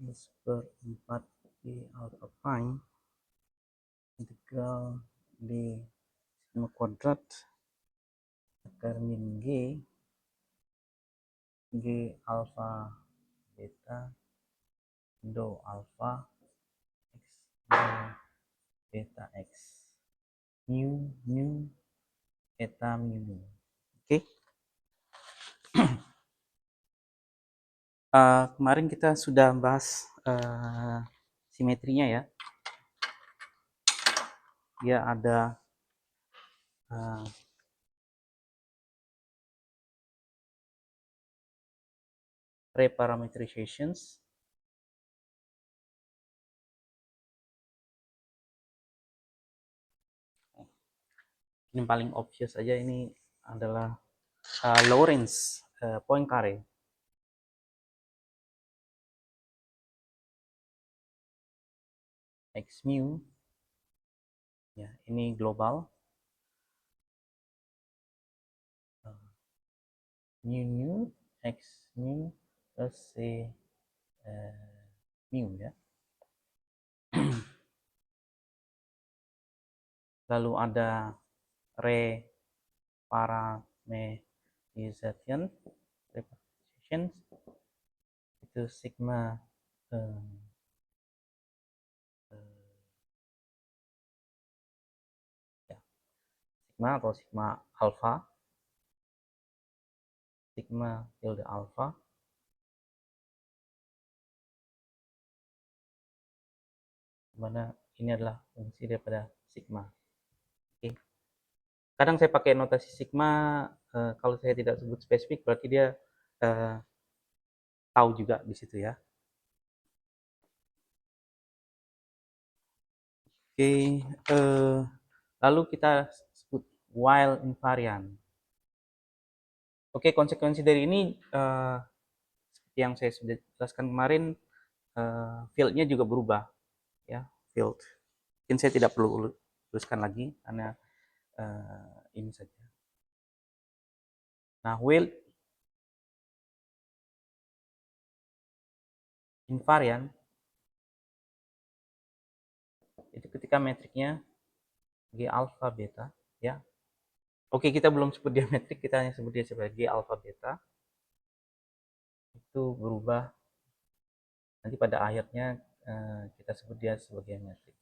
1/4 G alpha prime integral D sigma kuadrat akar min G alpha beta do alpha X do beta X mu eta mu. Oke. Kemarin kita sudah bahas simetrinya ya. Dia ada reparameterizations. Ini paling obvious aja, ini adalah Lorentz Poincare. X mu ya, ini global, mu X mu plus C mu ya. Lalu ada reparameterization itu sigma sigma atau sigma alpha, sigma tilde alpha, mana ini adalah fungsi daripada sigma. Oke. Kadang saya pakai notasi sigma, kalau saya tidak sebut spesifik berarti dia tahu juga di situ ya. Oke, lalu kita sebut while invariant. Oke, konsekuensi dari ini seperti yang saya sudah jelaskan kemarin, field-nya juga berubah ya, field. Mungkin saya tidak perlu tuliskan lagi karena ini saja. Nah, while invariant itu ketika metriknya G alpha beta ya. Oke, kita belum sebut dia metrik, kita hanya sebut dia sebagai G alpha beta. Itu berubah nanti pada akhirnya kita sebut dia sebagai metrik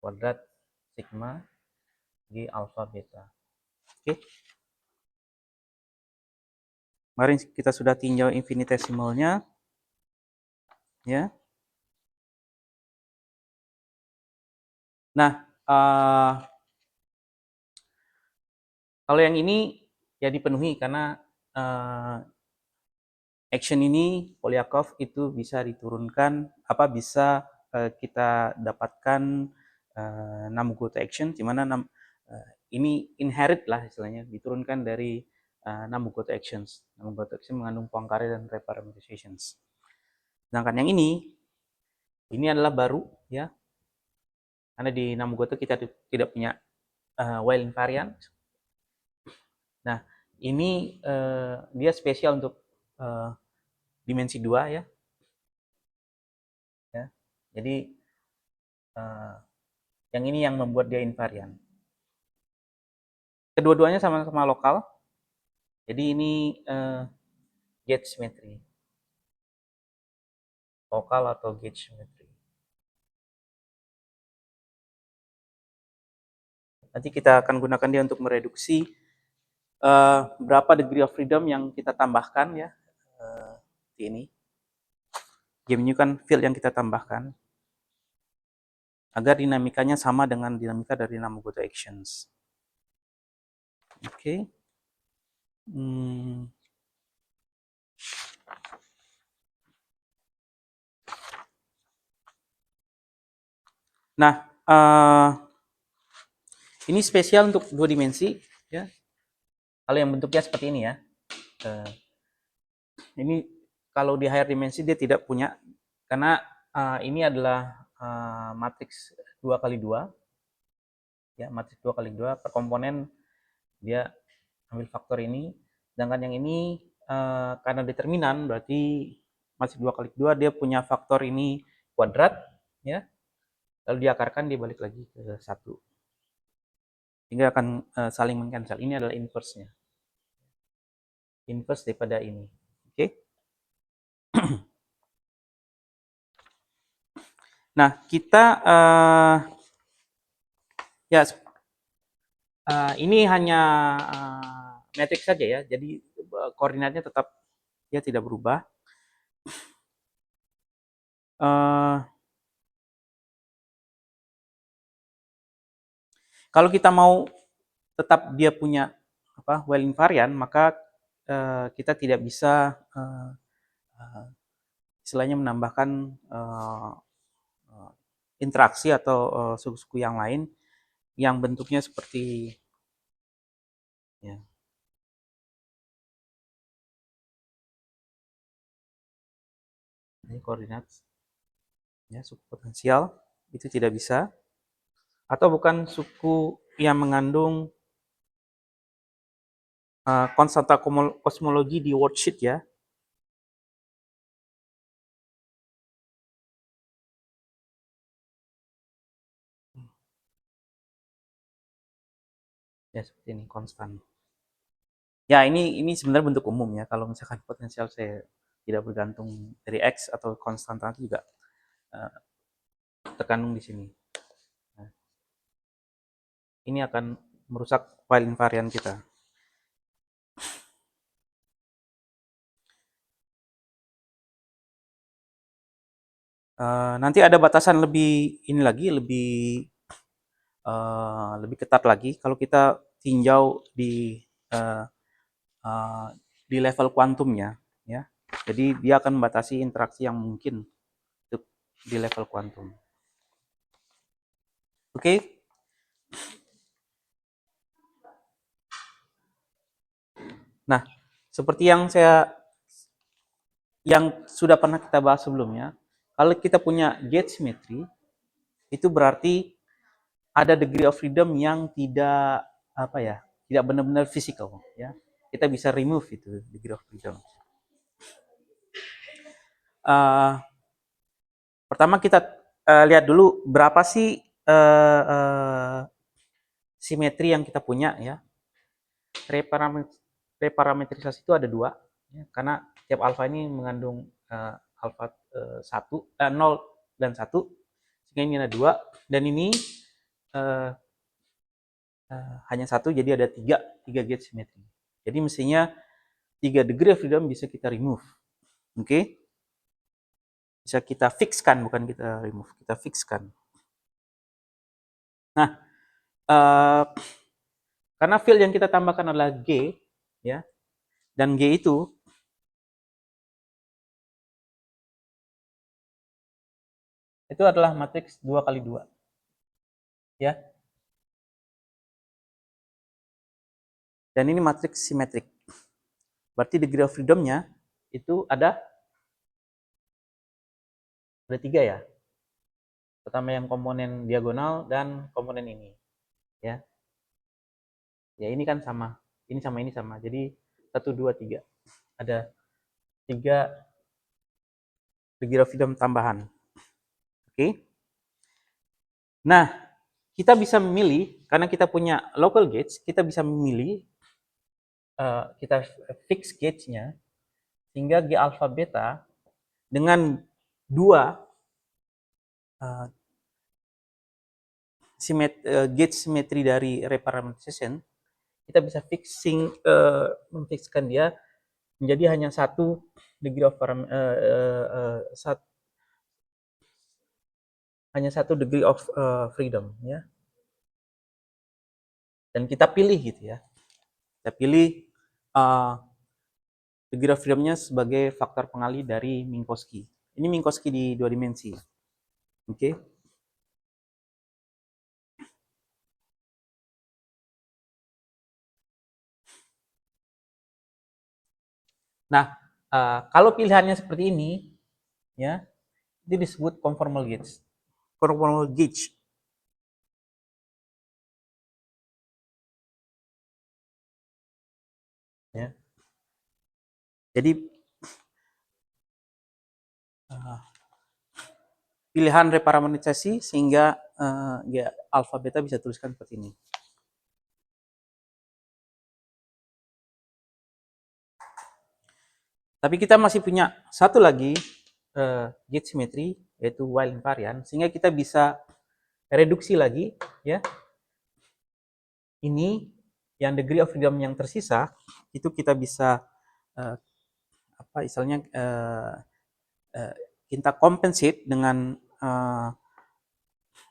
kuadrat sigma G alpha beta. Oke. Kemarin kita sudah tinjau infinitesimalnya ya. Nah, kalau yang ini ya dipenuhi karena action ini Polyakov itu bisa diturunkan, bisa kita dapatkan Namu-Goto action, di mana ini inherit lah istilahnya, diturunkan dari Namu-Goto actions. Namu-Goto action mengandung Poincare dan reparameterizations. Sedangkan yang ini adalah baru ya, karena di Namu-Goto kita tidak punya while invariant. Nah, ini dia spesial untuk dimensi 2 ya. Jadi yang ini yang membuat dia invariant. Kedua-duanya sama-sama lokal. Jadi ini gauge symmetry. Lokal atau gauge symmetry. Nanti kita akan gunakan dia untuk mereduksi berapa degree of freedom yang kita tambahkan ya. Di ini. Dia menunjukkan field yang kita tambahkan agar dinamikanya sama dengan dinamika dari Namu-Goto actions. Oke. Nah, ini spesial untuk 2 dimensi ya. Kalau yang bentuknya seperti ini ya. Ini kalau di higher dimensi dia tidak punya, karena ini adalah matriks 2x2 ya, matriks 2x2 per komponen dia ambil faktor ini. Sedangkan yang ini karena determinan berarti masih 2 kali 2, dia punya faktor ini kuadrat, ya. Lalu diakarkan, dia balik lagi ke 1. Sehingga akan saling mengcancel. Ini adalah inverse-nya. Inverse daripada ini. Oke. Nah, kita ya ini hanya matriks saja ya. Jadi koordinatnya tetap dia tidak berubah. Kalau kita mau tetap dia punya well invariant, maka kita tidak bisa istilahnya menambahkan interaksi atau suku-suku yang lain yang bentuknya seperti ya, ini koordinat ya, suku potensial itu tidak bisa, atau bukan suku yang mengandung konstanta kosmologi di worksheet ya. Ya seperti ini konstan. Ya ini sebenarnya bentuk umum ya. Kalau misalkan potensial saya tidak bergantung dari X atau konstanta itu juga terkandung di sini. Nah, ini akan merusak file invariant kita. Nanti ada batasan lebih ini lagi, lebih ketat lagi kalau kita tinjau di level kuantumnya, ya. Jadi dia akan membatasi interaksi yang mungkin di level kuantum. Oke. Nah, seperti yang sudah pernah kita bahas sebelumnya, kalau kita punya gauge symmetry, itu berarti ada degree of freedom yang tidak tidak benar-benar physical, ya. Kita bisa remove itu degree of freedom. Pertama kita lihat dulu berapa sih simetri yang kita punya ya. Reparametrisasi itu ada 2 ya, karena tiap alfa ini mengandung alfa 0 dan 1, sehingga ini ada 2, dan ini hanya 1, jadi ada 3 gauge simetri. Jadi mestinya 3 degree of freedom bisa kita remove. Oke? Bisa kita fixkan, bukan kita remove, kita fixkan. Nah, karena field yang kita tambahkan adalah G, ya, dan G itu adalah matriks 2 kali 2, ya. Dan ini matriks simetrik. Berarti degree of freedom-nya itu ada 3 ya. Pertama yang komponen diagonal dan komponen ini, ya. Ya ini kan sama, ini sama ini sama. Jadi 1 2 3. Ada 3 degree of freedom tambahan. Oke. Nah, kita bisa memilih karena kita punya local gauge, kita bisa memilih kita fix gauge-nya sehingga G alpha beta dengan 2 gauge simetri dari reparameterization, kita bisa memfixkan dia menjadi hanya 1 degree of hanya 1 degree of freedom, ya. Dan kita pilih gitu ya. Kita pilih degree of freedom-nya sebagai faktor pengali dari Minkowski. Ini Minkowski di 2 dimensi. Oke. Nah, kalau pilihannya seperti ini, ya, itu disebut conformal gauge. Conformal gauge. Ya. Jadi pilihan reparametrisasi sehingga ya alfa beta bisa tuliskan seperti ini. Tapi kita masih punya satu lagi gauge symmetry, yaitu Weil invariant, sehingga kita bisa reduksi lagi, ya. Ini yang degree of freedom yang tersisa itu kita bisa apa istilahnya kita compensate dengan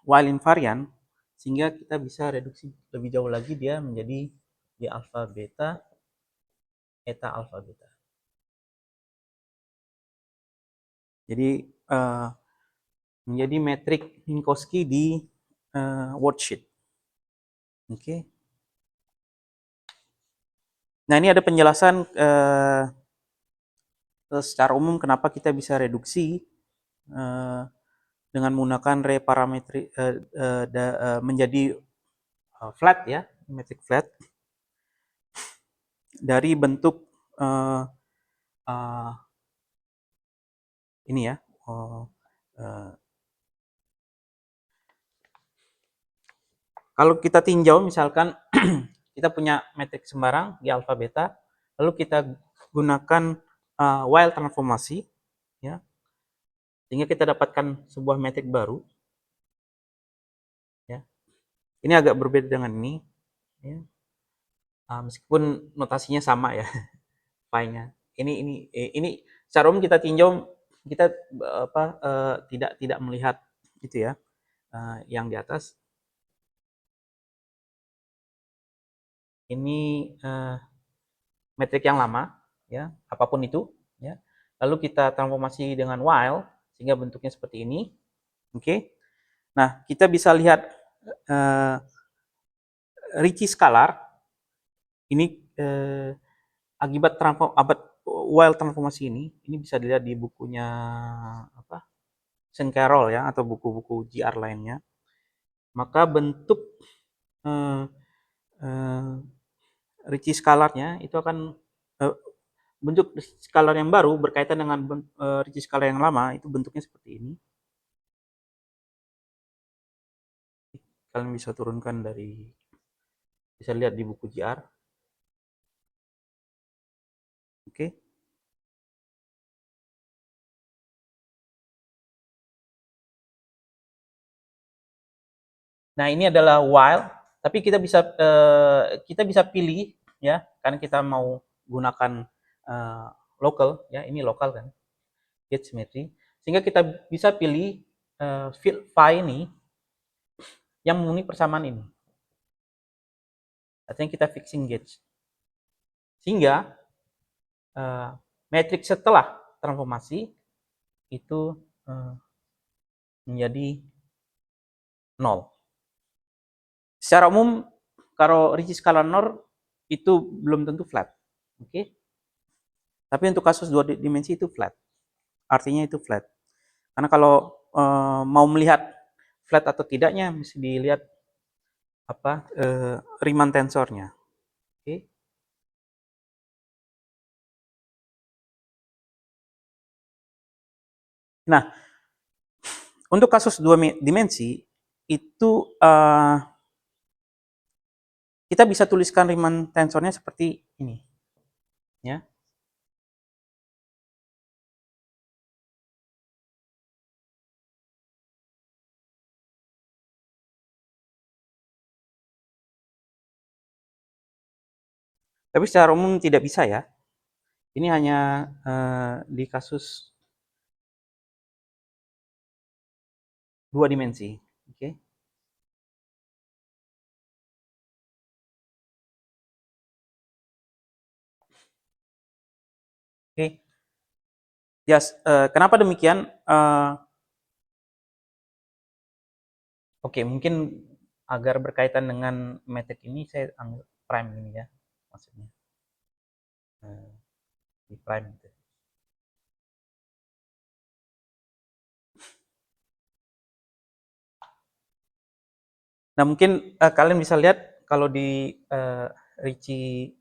Weil invariant, sehingga kita bisa reduksi lebih jauh lagi dia menjadi di alpha beta, eta alpha beta. Jadi menjadi metrik Minkowski di worksheet. Oke. Nah, ini ada penjelasan secara umum kenapa kita bisa reduksi dengan menggunakan reparametri menjadi flat, ya, metrik flat dari bentuk ini, ya. Kalau kita tinjau misalkan kita punya metrik sembarang di alfa beta, lalu kita gunakan Weil transformasi, ya, sehingga kita dapatkan sebuah metrik baru, ya. Ini agak berbeda dengan ini, ya. Meskipun notasinya sama, ya, phi-nya. Ini secara umum kita tinjau, kita tidak melihat itu, ya, yang di atas. Ini metrik yang lama, ya, apapun itu, ya. Lalu kita transformasi dengan Weil sehingga bentuknya seperti ini. Oke. Nah, kita bisa lihat Ricci scalar ini akibat Weil transformasi ini bisa dilihat di bukunya apa? Sean Carroll, ya, atau buku-buku GR lainnya. Maka bentuk Ricci scalarnya itu akan bentuk skalar yang baru berkaitan dengan Ricci scalar yang lama itu bentuknya seperti ini. Kalian bisa turunkan bisa lihat di buku GR. Oke. Nah, ini adalah Weil, tapi kita bisa pilih, ya, karena kita mau gunakan local, ya, ini lokal kan, gauge symmetry, sehingga kita bisa pilih field phi ini yang memenuhi persamaan ini. Artinya kita fixing gauge. Sehingga metrik setelah transformasi itu menjadi 0. Secara umum, kalau Ricci scalar 0 itu belum tentu flat. Oke. Tapi untuk kasus 2 dimensi itu flat. Artinya itu flat. Karena kalau mau melihat flat atau tidaknya mesti dilihat Riemann tensornya. Oke. Nah, untuk kasus 2 dimensi itu kita bisa tuliskan Riemann tensornya seperti ini, ya. Tapi secara umum tidak bisa, ya. Ini hanya di kasus 2 dimensi. Oke. Oke. Yes, kenapa demikian? Oke, mungkin agar berkaitan dengan metrik ini saya ambil prime ini, ya, maksudnya di prime itu. Nah, mungkin kalian bisa lihat kalau di Ricci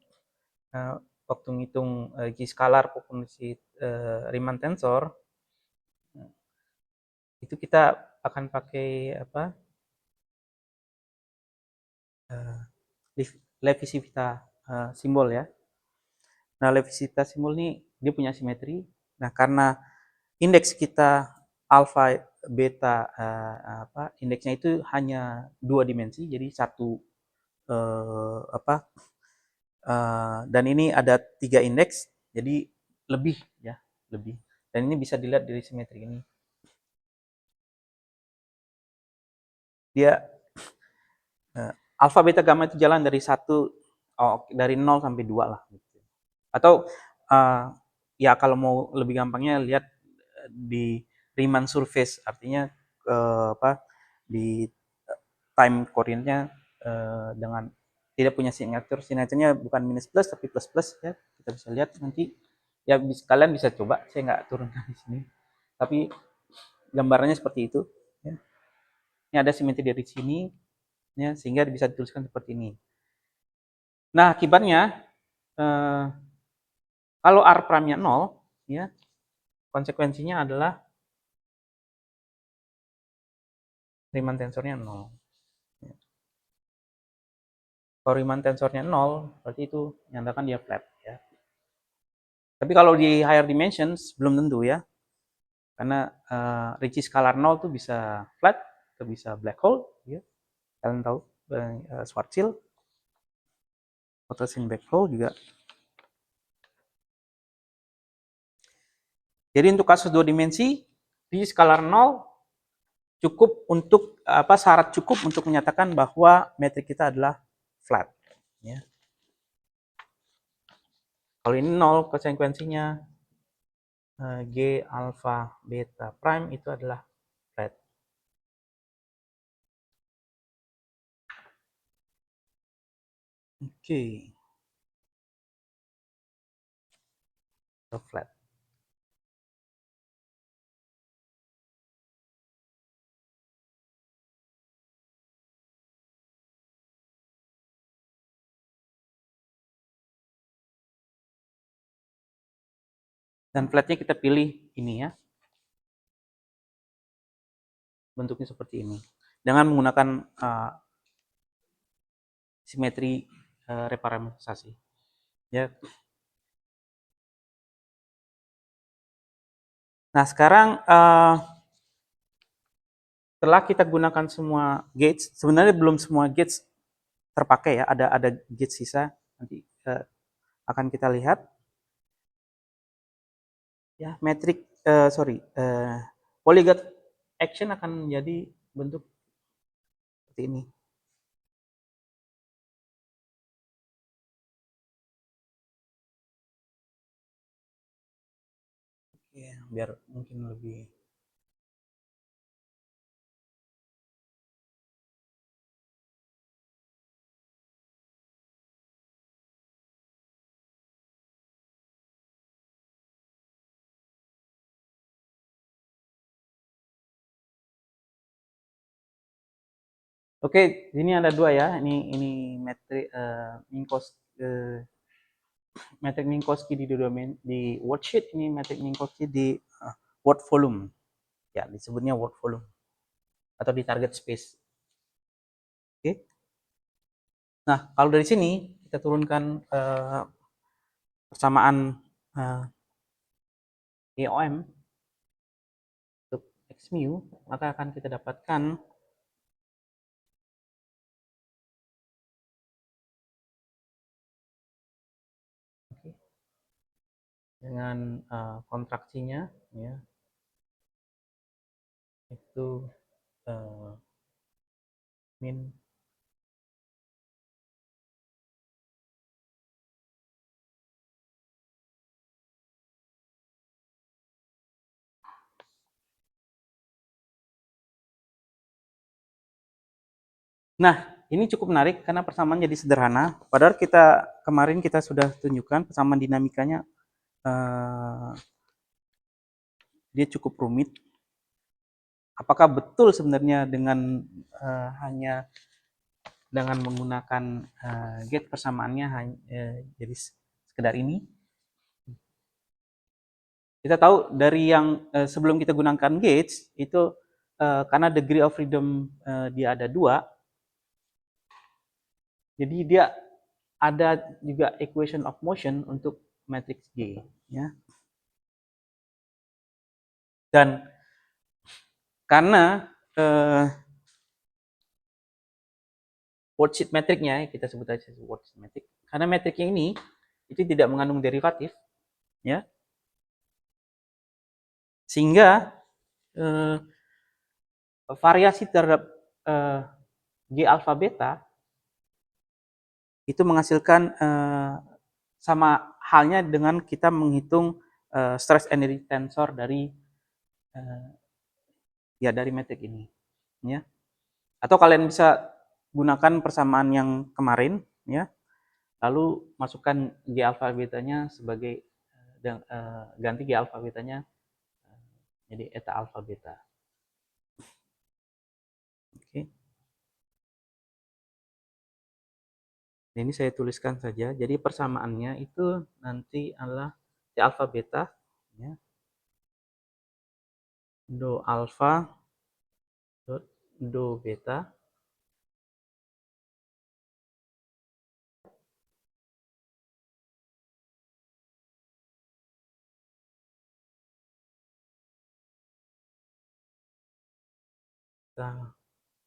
waktu ngitung Ricci scalar maupun Ricci Riemann tensor, Itu kita akan pakai apa? Levisivitas simbol ya. Nah, levisivitas simbol ini dia punya simetri. Nah, karena indeks kita alfa beta indeksnya itu hanya 2 dimensi, jadi satu dan ini ada 3 indeks, jadi lebih ya, lebih. Dan ini bisa dilihat dari simetri ini. Dia alfa beta gamma itu jalan dari dari 0 sampai 2 lah. Atau ya kalau mau lebih gampangnya lihat di Riemann surface, artinya di time coordinate-nya dengan tidak punya signature. Signature-nya bukan minus plus tapi plus plus ya. Kita bisa lihat nanti ya, kalian bisa coba, saya nggak turunkan di sini. Tapi gambarannya seperti itu ya. Ini ada simetri dari sini ya, sehingga bisa dituliskan seperti ini. Nah, akibatnya kalau R prime-nya 0 ya, konsekuensinya adalah Riemann tensornya 0. Kalau Riemann tensornya 0, berarti itu menandakan dia flat ya. Tapi kalau di higher dimensions belum tentu ya. Karena Ricci scalar 0 tuh bisa flat atau bisa black hole ya. Kalian tahu Schwarzschild Rotation black hole juga. Jadi untuk kasus 2 dimensi Ricci scalar 0 cukup untuk syarat cukup untuk menyatakan bahwa metrik kita adalah flat ya. Kalau ini 0, konsekuensinya G alpha beta prime itu adalah flat. Oke. Flat. Dan flatnya kita pilih ini ya. Bentuknya seperti ini. Dengan menggunakan simetri reparametrisasi. Ya. Nah, sekarang setelah kita gunakan semua gates, sebenarnya belum semua gates terpakai ya, ada gates sisa, nanti akan kita lihat. Ya, metrik polygon action akan menjadi bentuk seperti ini. Ya, biar mungkin lebih Oke, ini ada dua ya. Ini metrik metrik Minkowski di domain di worksheet, ini metrik Minkowski di word volume. Ya, disebutnya word volume atau di target space. Oke. Nah, kalau dari sini kita turunkan persamaan EOM untuk X mu, maka akan kita dapatkan dengan kontraksinya ya, itu min Nah, ini cukup menarik karena persamaan jadi sederhana. Padahal kemarin kita sudah tunjukkan persamaan dinamikanya dia cukup rumit. Apakah betul sebenarnya dengan hanya dengan menggunakan gate persamaannya jadi sekedar ini? Kita tahu dari yang sebelum kita gunakan gates itu karena degree of freedom dia ada 2, jadi dia ada juga equation of motion untuk matrix G, ya. Dan karena worksheet metriknya, kita sebut aja worksheet metrik, karena metriknya ini itu tidak mengandung derivatif, ya, sehingga variasi terhadap G alpha beta itu menghasilkan sama halnya dengan kita menghitung stress energy tensor dari dari metrik ini, ya. Atau kalian bisa gunakan persamaan yang kemarin, ya, lalu masukkan G alpha betanya sebagai ganti G alpha betanya jadi eta alpha beta. Oke. Ini saya tuliskan saja. Jadi persamaannya itu nanti adalah T alpha beta, ya, do alpha dot do beta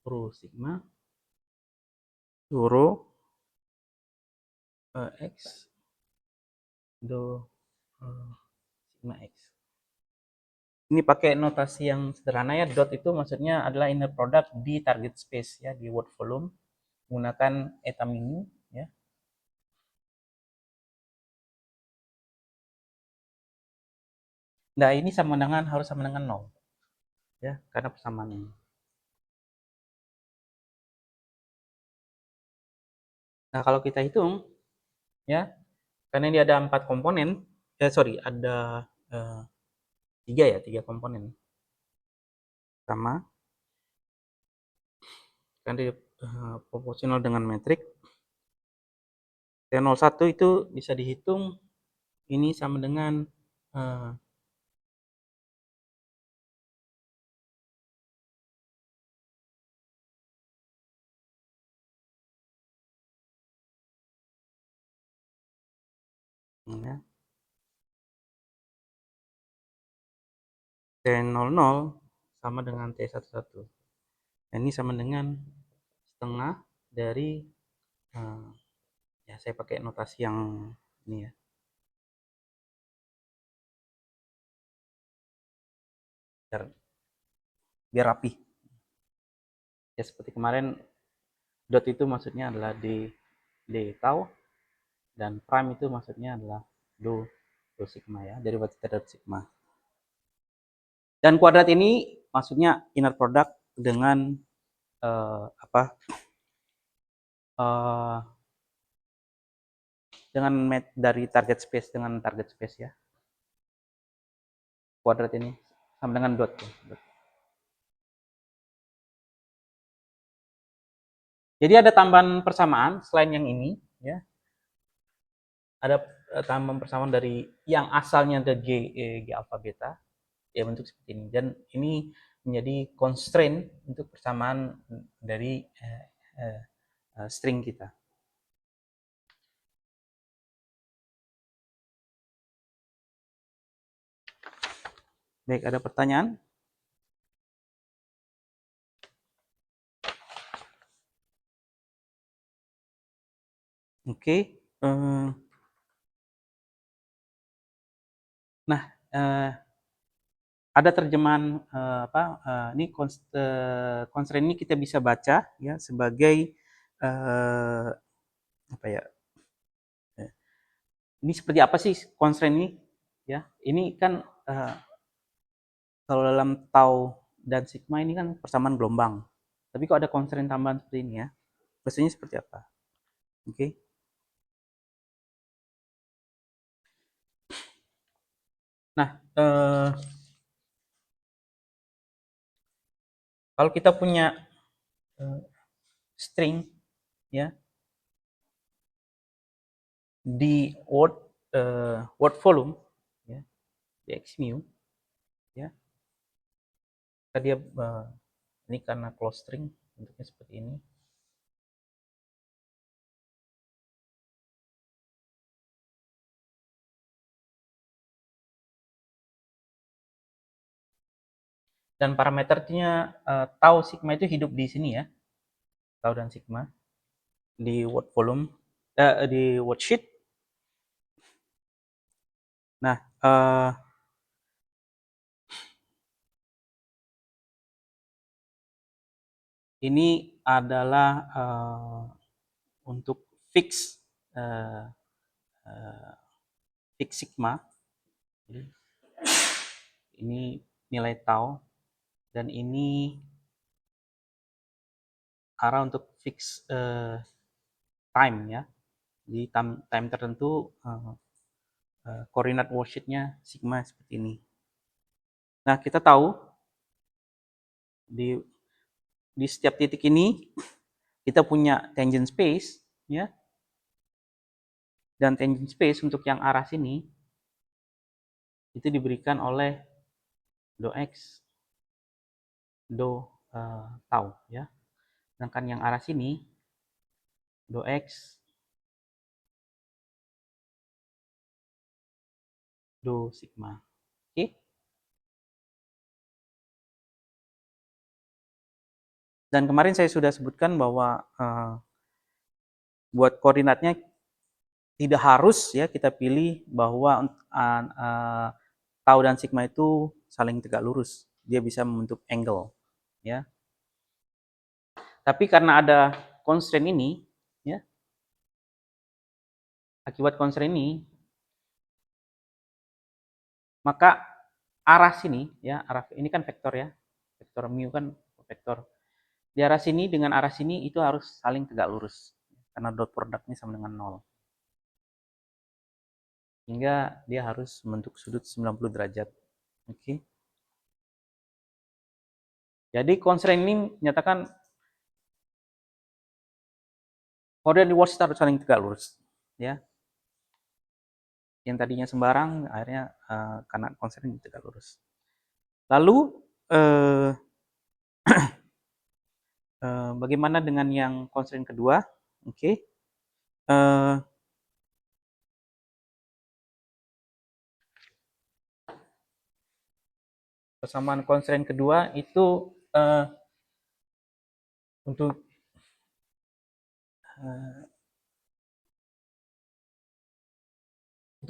rho sigma rho x do sigma x. Ini pakai notasi yang sederhana, ya. Dot itu maksudnya adalah inner product di target space, ya, di word volume menggunakan eta minu, ya. Nah, ini harus sama dengan 0, ya, karena persamaan ini. Nah, kalau kita hitung, ya, karena ini ada 4 komponen, ada 3 komponen. Sama, kan dia proporsional dengan metrik. T01 itu bisa dihitung, ini sama dengan ya, T00 sama dengan T11. Nah, ini sama dengan setengah dari ya, saya pakai notasi yang ini, ya, biar rapi. Ya, seperti kemarin, dot itu maksudnya adalah d tau, dan prime itu maksudnya adalah do sigma, ya, derivatif terhadap sigma. Dan kuadrat ini maksudnya inner product dengan dengan dari target space dengan target space, ya. Kuadrat ini sama dengan dot, ya. Jadi ada tambahan persamaan selain yang ini, ya. Ada tambahan persamaan dari yang asalnya ada G alpha beta, ya, bentuk seperti ini. Dan ini menjadi constraint untuk persamaan dari string kita. Baik, ada pertanyaan? Oke. Nah, ada terjemahan ini constraint ini kita bisa baca, ya, sebagai apa ya? Ini seperti apa sih constraint ini? Ya, ini kan kalau dalam tau dan sigma ini kan persamaan gelombang. Tapi kalau ada constraint tambahan seperti ini, ya, biasanya seperti apa? Oke. Nah, kalau kita punya string, ya, di word volume, ya, di x mu, ya, dia Ini karena close string bentuknya seperti ini. Dan parameternya tau sigma itu hidup di sini ya, tau dan sigma di word volume, di worksheet. Nah, ini adalah untuk fix sigma. Jadi, ini nilai tau, dan ini arah untuk fix time ya. Di time tertentu koordinat worksheet-nya sigma seperti ini. Nah, kita tahu di setiap titik ini kita punya tangent space ya. Dan tangent space untuk yang arah sini itu diberikan oleh do x do tau ya. Sedangkan yang arah sini do x do sigma. Oke. Dan kemarin saya sudah sebutkan bahwa buat koordinatnya tidak harus ya kita pilih bahwa tau dan sigma itu saling tegak lurus. Dia bisa membentuk angle ya. Tapi karena ada constraint ini ya, akibat constraint ini, maka arah sini ya, arah ini kan vektor ya, vektor mu kan vektor. Di arah sini dengan arah sini itu harus saling tegak lurus karena dot produknya sama dengan 0. Hingga dia harus membentuk sudut 90 derajat. Oke. Jadi constraint ini menyatakan koordinat di worksheet harus saling tegak lurus ya. Yang tadinya sembarang akhirnya karena constraint tegak lurus. Lalu bagaimana dengan yang constraint kedua? Oke. Persamaan constraint kedua itu untuk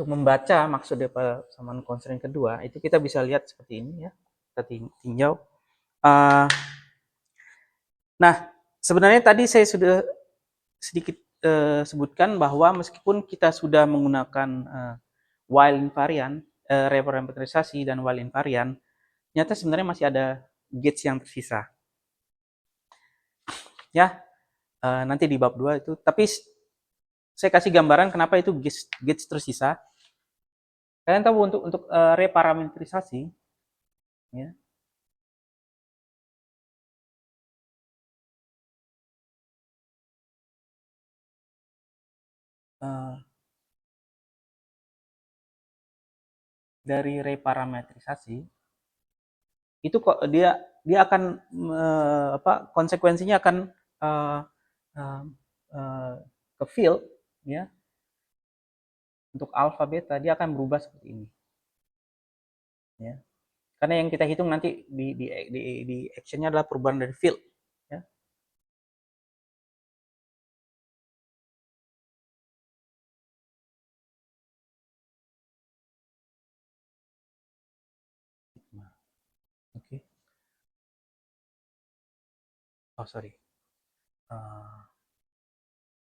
membaca maksud dari persamaan constraint kedua itu kita bisa lihat seperti ini ya. Kita tinjau. Nah, sebenarnya tadi saya sudah sedikit sebutkan bahwa meskipun kita sudah menggunakan while invariant, reparametrisasi dan while invariant, ternyata sebenarnya masih ada gates yang tersisa. Ya, nanti di bab 2 itu. Tapi saya kasih gambaran kenapa itu gates tersisa. Kalian tahu untuk reparametrisasi, ya, dari reparametrisasi itu kok dia akan konsekuensinya akan ke field ya. Untuk alpha beta dia akan berubah seperti ini ya, karena yang kita hitung nanti di actionnya adalah perubahan dari field ya. Oke. Oh sorry,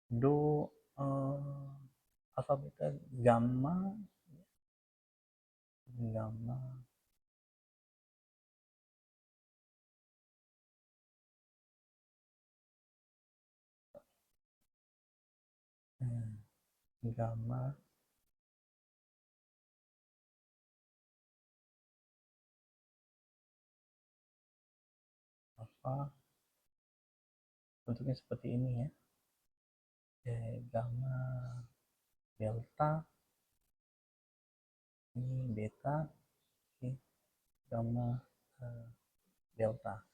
do alpha beta gamma gamma gamma alpha bentuknya seperti ini ya. Gamma delta ini beta, gamma delta.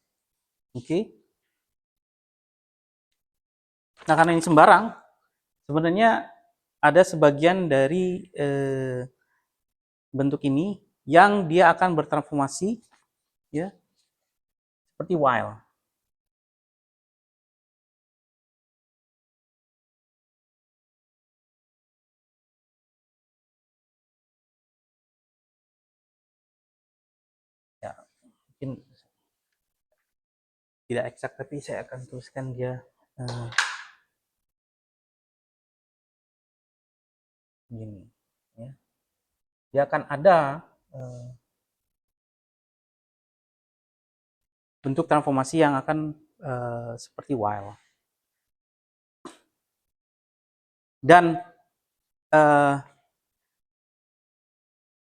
Oke. Nah, karena ini sembarang, sebenarnya ada sebagian dari bentuk ini yang dia akan bertransformasi ya seperti while. Ya, mungkin tidak eksak tapi saya akan tuliskan dia gini ya. Dia akan ada bentuk transformasi yang akan seperti while. Dan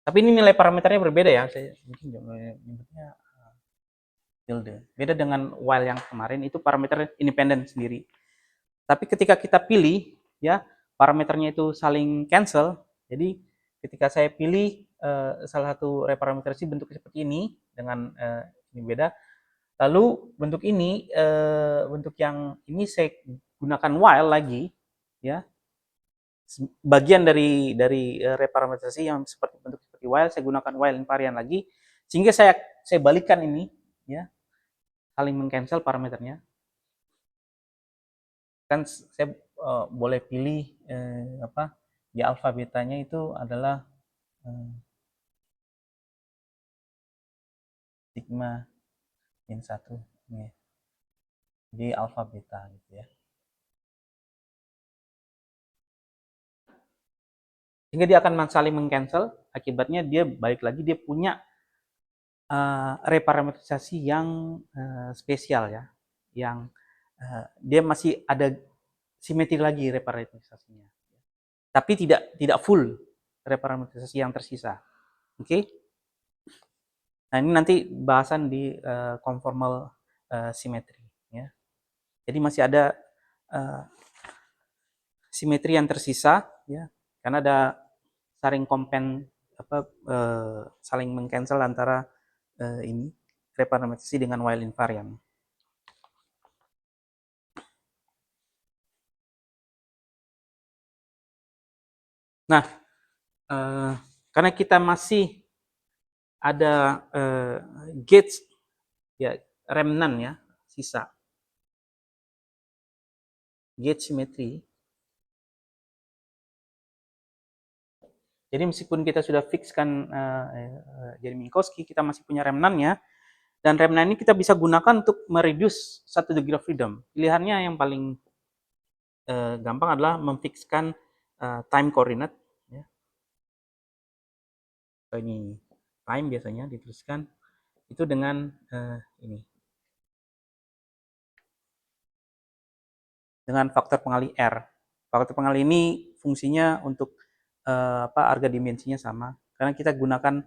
tapi ini nilai parameternya berbeda ya. Saya mungkin menyebutnya tilde. Beda dengan while yang kemarin, itu parameter independen sendiri. Tapi ketika kita pilih ya parameternya itu saling cancel. Jadi ketika saya pilih salah satu reparameter sih bentuknya seperti ini dengan ini beda. Lalu bentuk ini bentuk yang ini saya gunakan while lagi ya. Bagian dari reparameterisasi yang seperti bentuk seperti while saya gunakan while invariant lagi sehingga saya balikkan ini ya, saling mengcancel parameternya. Kan saya boleh pilih apa di alfa betanya itu adalah sigma min 1 ini di alfa beta gitu ya. Sehingga dia akan saling mengcancel, akibatnya dia balik lagi dia punya reparametrisasi yang spesial ya, yang dia masih ada simetri lagi reparametrisasinya, tapi tidak full reparametrisasi yang tersisa. Oke? Okay? Nah ini nanti bahasan di conformal simetri ya. Jadi masih ada simetri yang tersisa ya, karena ada saling kompen apa saling mengcancel antara ini reparametrisasi dengan while invariant. Nah, karena kita masih ada gates ya remnant ya, sisa gate simetri. Jadi meskipun kita sudah fixkan jadi Minkowski, kita masih punya remnantnya, dan remnant ini kita bisa gunakan untuk mereduce satu degree of freedom. Pilihannya yang paling gampang adalah memfixkan time coordinate. Ya. Ini time biasanya dituliskan itu dengan ini, dengan faktor pengali R. Faktor pengali ini fungsinya untuk harga dimensinya sama. Karena kita gunakan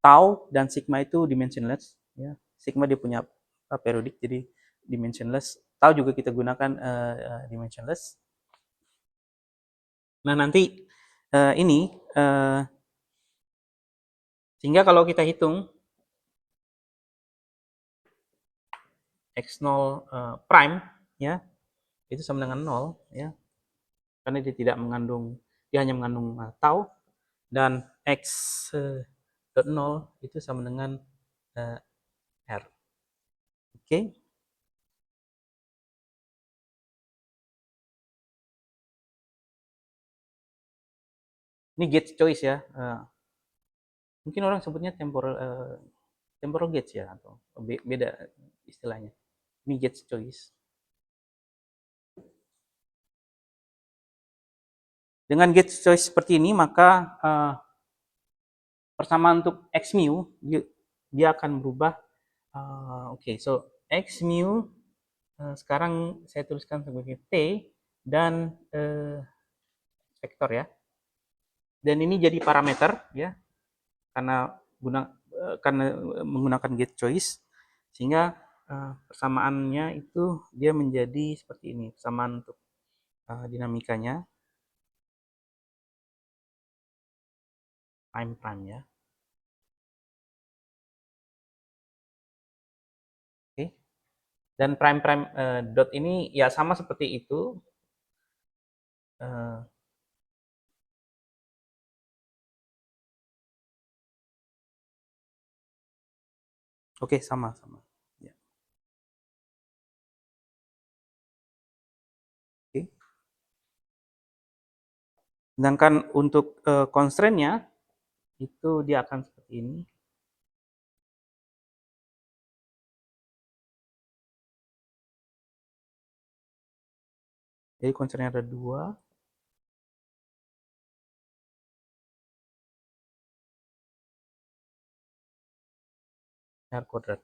tau dan sigma itu dimensionless. Ya. Sigma dia punya periodik, jadi dimensionless. Tau juga kita gunakan dimensionless. Nah nanti ini sehingga kalau kita hitung x0 prime ya itu sama dengan 0 ya, karena dia tidak mengandung, dia hanya mengandung tau, dan x dot 0 itu sama dengan r. Oke. Ini gauge choice ya. Mungkin orang sebutnya temporal gauge ya, atau beda istilahnya. Ini gauge choice. Dengan gauge choice seperti ini, maka persamaan untuk x mu dia akan berubah. Oke, so x mu sekarang saya tuliskan sebagai t dan vektor ya. Dan ini jadi parameter ya, karena menggunakan gauge choice, sehingga persamaannya itu dia menjadi seperti ini, persamaan untuk dinamikanya prime ya. Oke. Dan prime dot ini ya sama seperti itu. Uh, Oke, sama-sama. Ya. Oke. Sedangkan untuk constraint-nya itu dia akan seperti ini. Jadi constraint-nya ada 2. R kuadrat.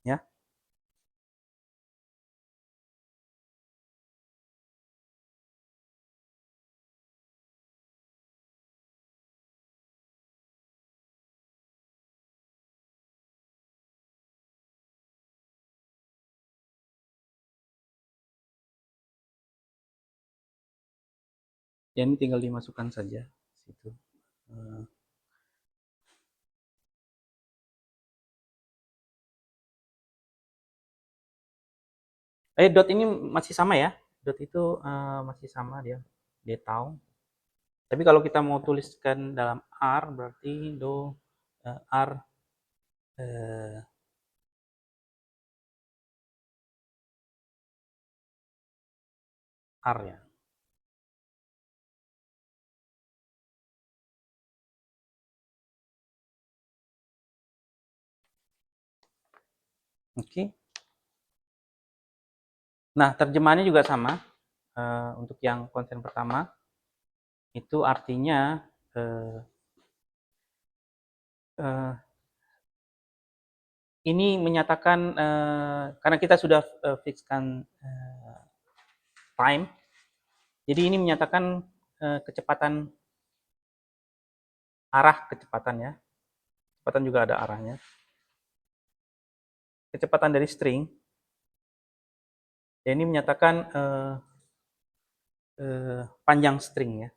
Ya. Ya ini tinggal dimasukkan saja situ. Dot ini masih sama ya. Dot itu masih sama dia tahu. Tapi kalau kita mau tuliskan dalam R berarti do R R ya. Oke. Nah, terjemahannya juga sama. Untuk yang konsen pertama itu artinya ini menyatakan karena kita sudah fixkan time, jadi ini menyatakan kecepatan, arah kecepatan ya. Kecepatan juga ada arahnya. Kecepatan dari string, ya ini menyatakan panjang string ya.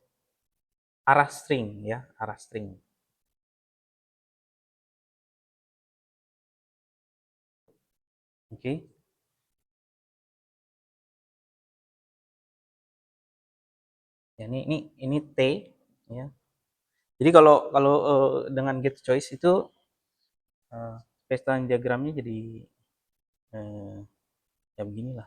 Arah string ya, arah string. Oke. Ya ini T ya. Jadi kalau dengan get choice itu space time diagramnya jadi ya beginilah.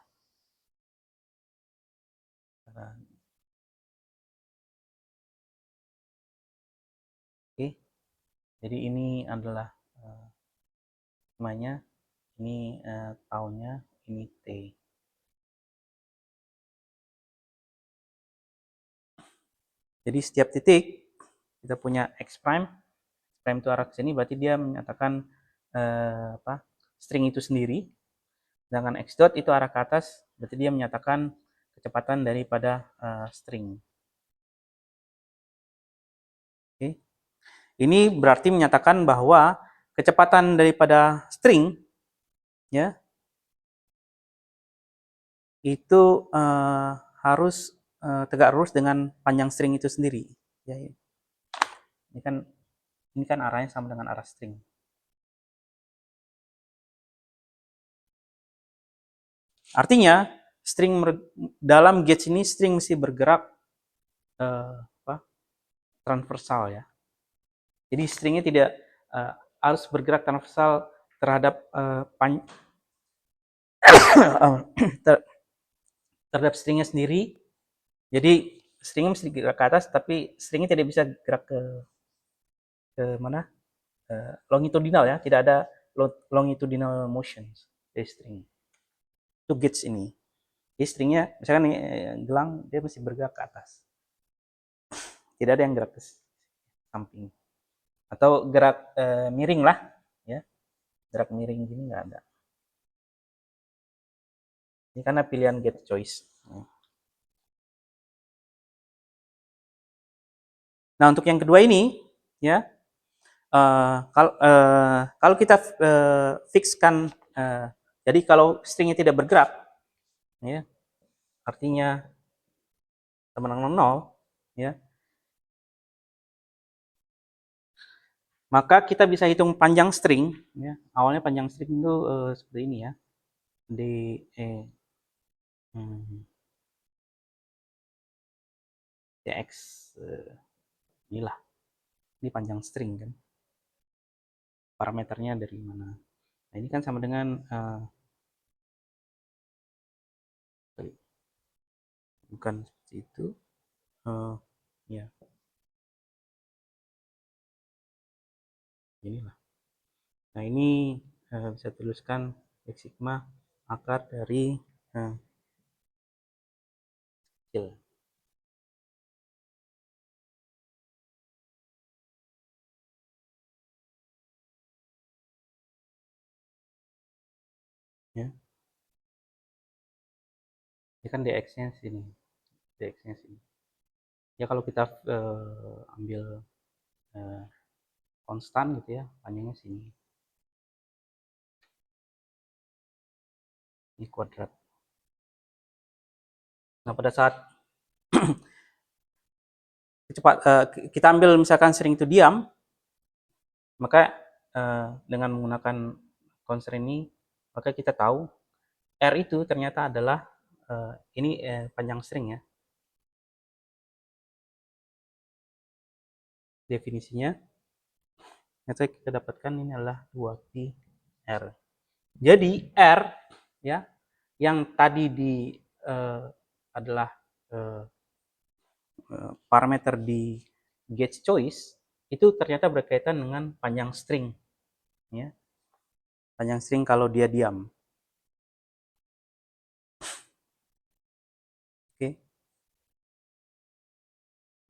Oke. Jadi ini adalah namanya, ini tahunnya, ini T. Jadi setiap titik kita punya X prime itu arah ke sini, berarti dia menyatakan string itu sendiri. Sedangkan X dot itu arah ke atas, berarti dia menyatakan kecepatan daripada string. Oke. Ini berarti menyatakan bahwa kecepatan daripada string ya itu harus tegak lurus dengan panjang string itu sendiri. Ya, ini kan arahnya sama dengan arah string. Artinya string dalam gauge ini string mesti bergerak transversal ya. Jadi stringnya tidak harus bergerak transversal terhadap terhadap stringnya sendiri. Jadi stringnya mesti gerak ke atas, tapi stringnya tidak bisa gerak ke mana? Longitudinal ya, tidak ada longitudinal motion dari string. Itu gauge ini. Jadi stringnya, misalkan gelang, dia mesti bergerak ke atas. Tidak ada yang gerak ke samping. Atau gerak miring lah, ya. Gerak miring gini nggak ada. Ini karena pilihan get choice. Nah, untuk yang kedua ini, ya, kalau kita fixkan, jadi kalau stringnya tidak bergerak, ya, artinya sama dengan 0, ya, maka kita bisa hitung panjang string. Ya, awalnya panjang string itu seperti ini ya. dx, inilah, ini panjang string kan, parameternya dari mana. Nah ini kan sama dengan bukan seperti itu, ya inilah. Nah ini bisa tuliskan X sigma akar dari kecil. Ya. Ini kan dx-nya sini, dx-nya sini. Ya kalau kita ambil konstan gitu ya, panjangnya sini. Ini kuadrat. Nah pada saat kita ambil misalkan string itu diam, maka dengan menggunakan constraint ini, maka kita tahu R itu ternyata adalah ini panjang string ya. Definisinya, ternyata kita dapatkan ini adalah 2pi R. Jadi R ya, yang tadi adalah parameter di gauge choice, itu ternyata berkaitan dengan panjang string ya. Panjang string kalau dia diam. Oke.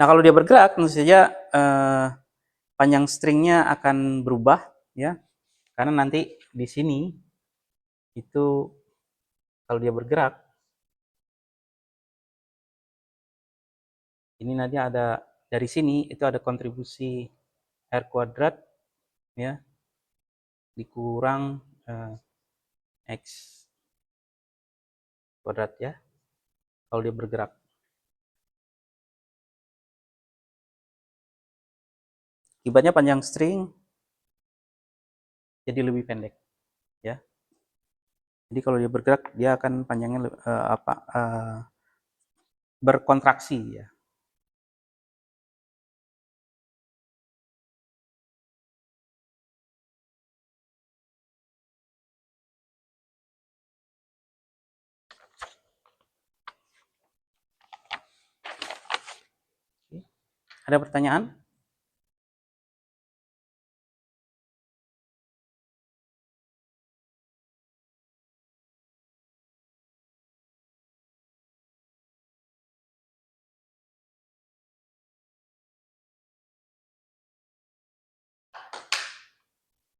Nah, kalau dia bergerak tentu saja panjang stringnya akan berubah ya. Karena nanti di sini itu kalau dia bergerak ini nanti ada dari sini itu ada kontribusi R kuadrat ya dikurang X kuadrat ya kalau dia bergerak. Akibatnya panjang string jadi lebih pendek ya. Jadi kalau dia bergerak dia akan panjangnya berkontraksi ya. Ada pertanyaan?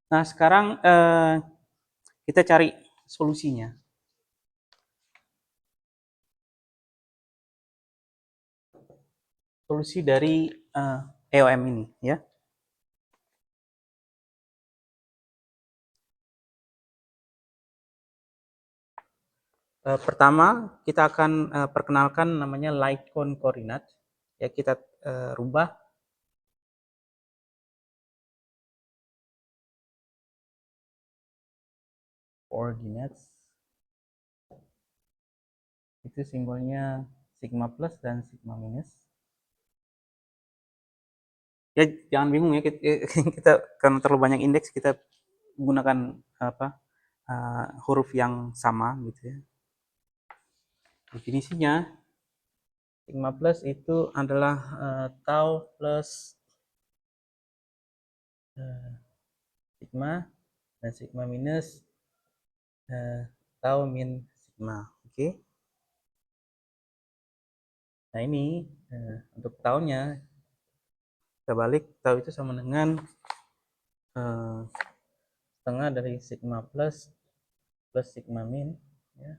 Nah, sekarang kita cari solusinya. Solusi dari EOM ini ya. Pertama kita akan perkenalkan namanya light cone coordinate ya, kita rubah coordinates itu simbolnya sigma plus dan sigma minus ya. Jangan bingung ya, kita karena terlalu banyak indeks kita menggunakan huruf yang sama gitu ya. Definisinya sigma plus itu adalah tau plus sigma dan sigma minus tau min sigma. Oke. Nah ini untuk taunya kita balik, tau itu sama dengan setengah dari sigma plus sigma min ya.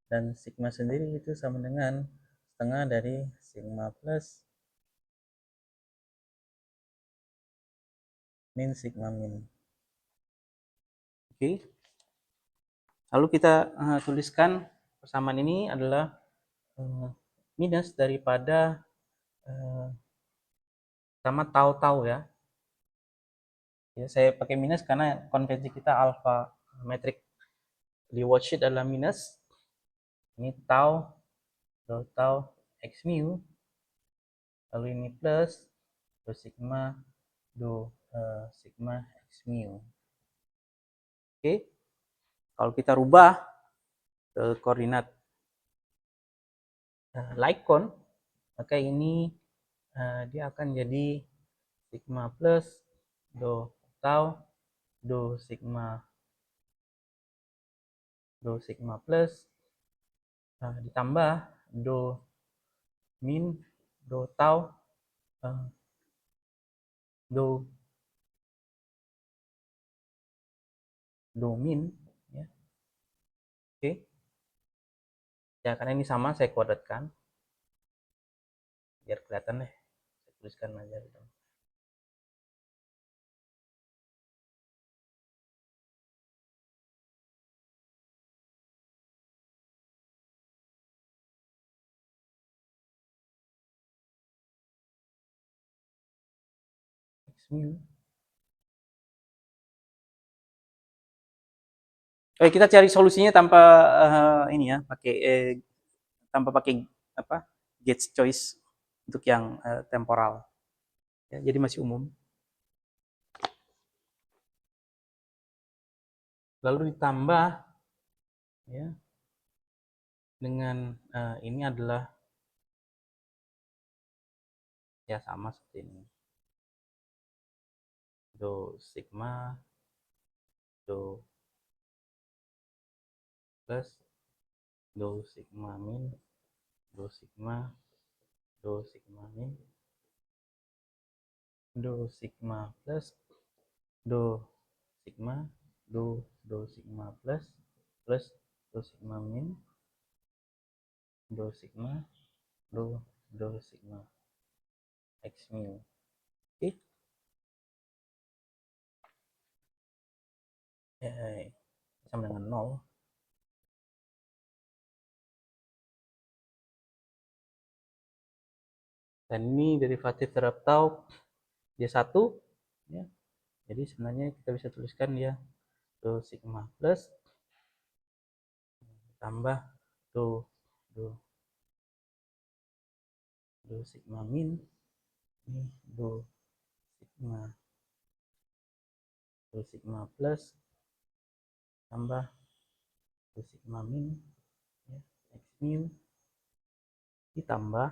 Dan sigma sendiri itu sama dengan setengah dari sigma plus min sigma min. Oke. Lalu kita tuliskan persamaan ini adalah minus daripada sama tau ya. Ya, saya pakai minus karena konvensi kita alfa metrik di worksheet adalah minus, ini tau do tau x mu, lalu ini plus do sigma do sigma x mu. Oke, kalau kita rubah ke koordinat Lycon, maka ini dia akan jadi sigma plus do tau do sigma plus ditambah do min do tau do min ya. Oke. Ya, karena ini sama saya kuadratkan biar kelihatan deh. Saya tuliskan aja gitu. X mu. Kita cari solusinya tanpa ini ya, pakai tanpa pakai apa? Gates choice untuk yang temporal. Ya, jadi masih umum. Lalu ditambah ya dengan ini adalah ya sama seperti ini. Do sigma do plus do sigma min do sigma min do sigma plus do sigma do sigma plus do sigma min do sigma do sigma x mu. Oke. Sama dengan 0. Dan ini derivatif terhadap tau dia 1 ya. Jadi sebenarnya kita bisa tuliskan dia do sigma plus tambah do sigma min ini do sigma plus tambah do sigma min ya, x mu ditambah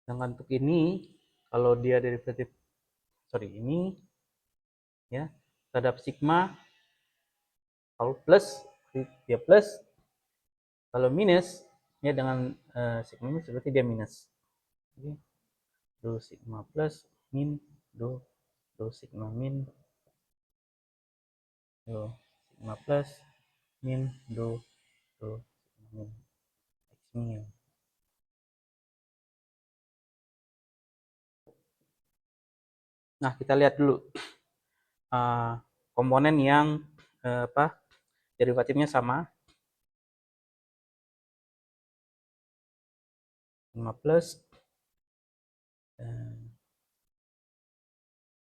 dengan untuk ini kalau dia derivatif ini ya terhadap sigma kalau plus dia plus, kalau minus ya dengan sigma minus berarti dia minus. Jadi do sigma plus min do sigma min do sigma plus min do sigma min x mu. Nah, kita lihat dulu komponen yang derivatifnya sama. 5 plus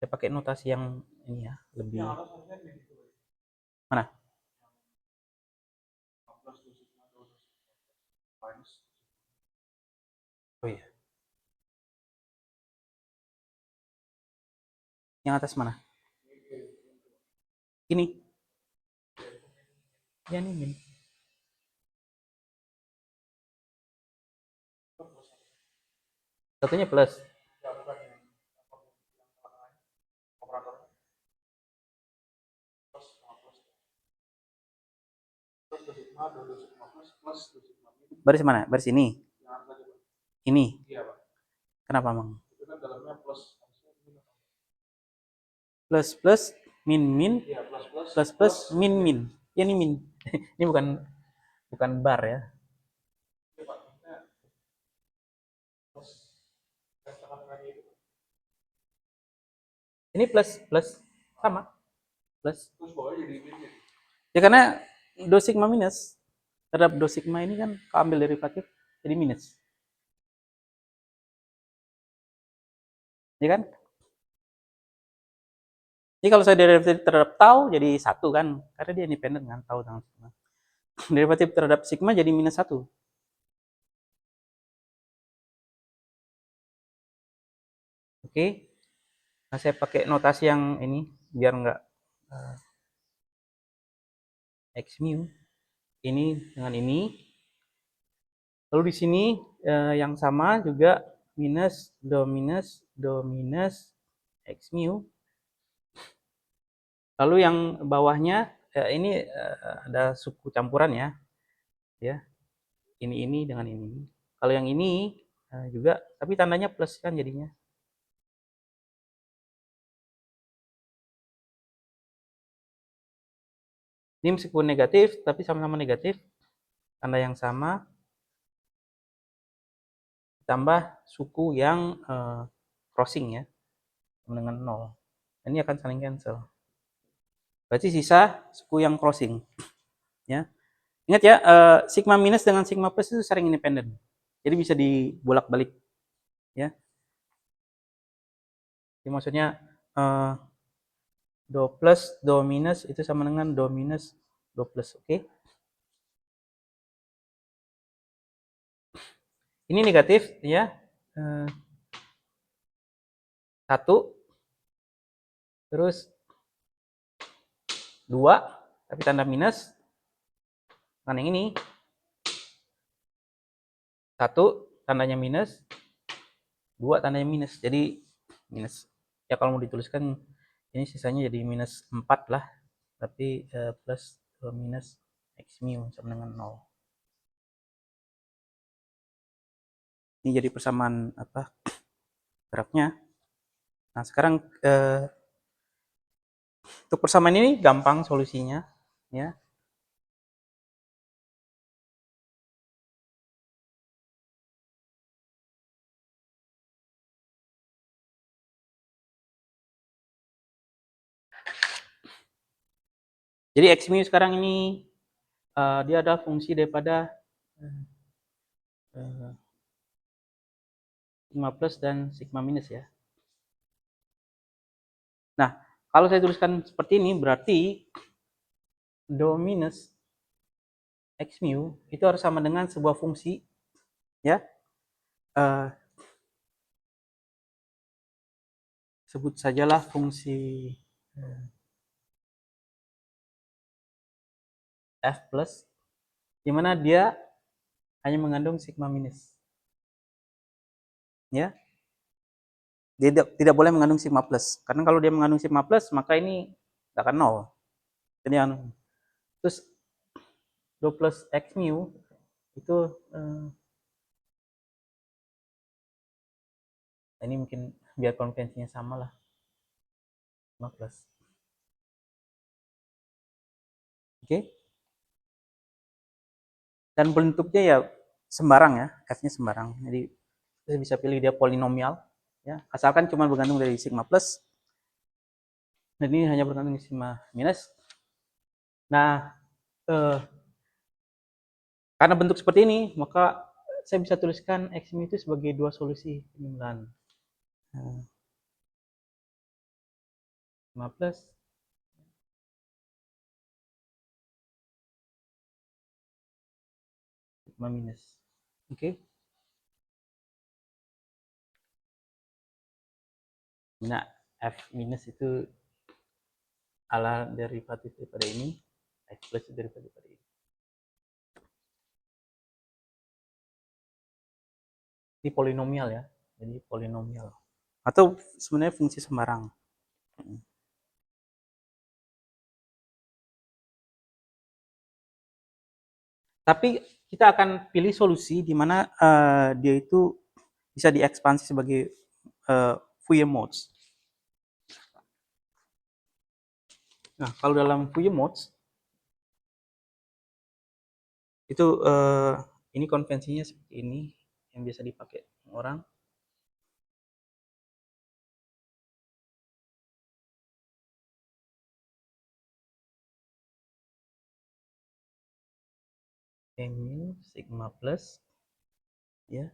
saya pakai notasi yang ini ya, lebih mana? Oh iya. Yang atas mana? Ini. Ya ini min. Satunya plus. Baris mana? Baris ini. Ini. Kenapa, Mang? Plus plus min min plus plus min min. Ya ini min. Ini bukan bar ya. Ini plus plus sama plus. Ya karena do sigma minus terhadap do sigma ini kan ambil derivatif jadi minus. Ya kan? Jadi kalau saya derivatif terhadap tau jadi 1 kan, karena dia independen kan, tau dengan sigma. Derivatif terhadap sigma jadi minus 1. Oke. Nah, saya pakai notasi yang ini biar nggak x mu ini dengan ini. Lalu di sini yang sama juga minus do minus x mu. Lalu yang bawahnya ini ada suku campuran ya, ya ini dengan ini. Kalau yang ini juga, tapi tandanya plus kan jadinya. Ini meskipun negatif, tapi sama-sama negatif, tanda yang sama, tambah suku yang crossing ya, dengan 0. Ini akan saling cancel. Berarti sisa suku yang crossing. Ya. Ingat ya, sigma minus dengan sigma plus itu sering independen. Jadi bisa dibolak-balik. Ya. Jadi maksudnya do plus, do minus itu sama dengan do minus, do plus. Oke. Ini negatif ya. 1 terus 2 tapi tanda minus. Dengan yang ini 1 tandanya minus, 2 tandanya minus. Jadi minus. Ya kalau mau dituliskan ini sisanya jadi minus 4 lah. Tapi plus minus x mu sama dengan 0. Ini jadi persamaan apa grafnya. Nah, sekarang untuk persamaan ini gampang solusinya ya. Jadi x mu sekarang ini dia adalah fungsi daripada sigma plus dan sigma minus ya. Nah, kalau saya tuliskan seperti ini berarti do minus x mu itu harus sama dengan sebuah fungsi ya. Sebut sajalah fungsi f plus, di mana dia hanya mengandung sigma minus. Ya. Dia tidak boleh mengandung sigma plus. Karena kalau dia mengandung sigma plus, maka ini tidak akan 0. Jadi terus do plus x mu itu ini mungkin biar konvensinya sama lah. Sigma plus. Oke. Dan bentuknya ya sembarang ya, f-nya sembarang. Jadi saya bisa pilih dia polinomial ya, asalkan cuma bergantung dari sigma plus. Dan ini hanya bergantung dari sigma minus. Nah, karena bentuk seperti ini, maka saya bisa tuliskan x mu itu sebagai dua solusi penjumlahan. Sigma plus sigma minus. Oke. Nah, f minus itu adalah derivatif daripada ini, x plus itu derivatif daripada ini. Ini polinomial ya, jadi polinomial. Atau sebenarnya fungsi sembarang. Tapi kita akan pilih solusi di mana dia itu bisa diekspansi sebagai Fourier modes. Nah, kalau dalam Fourier modes itu ini konvensinya seperti ini yang biasa dipakai orang. Mu sigma plus ya.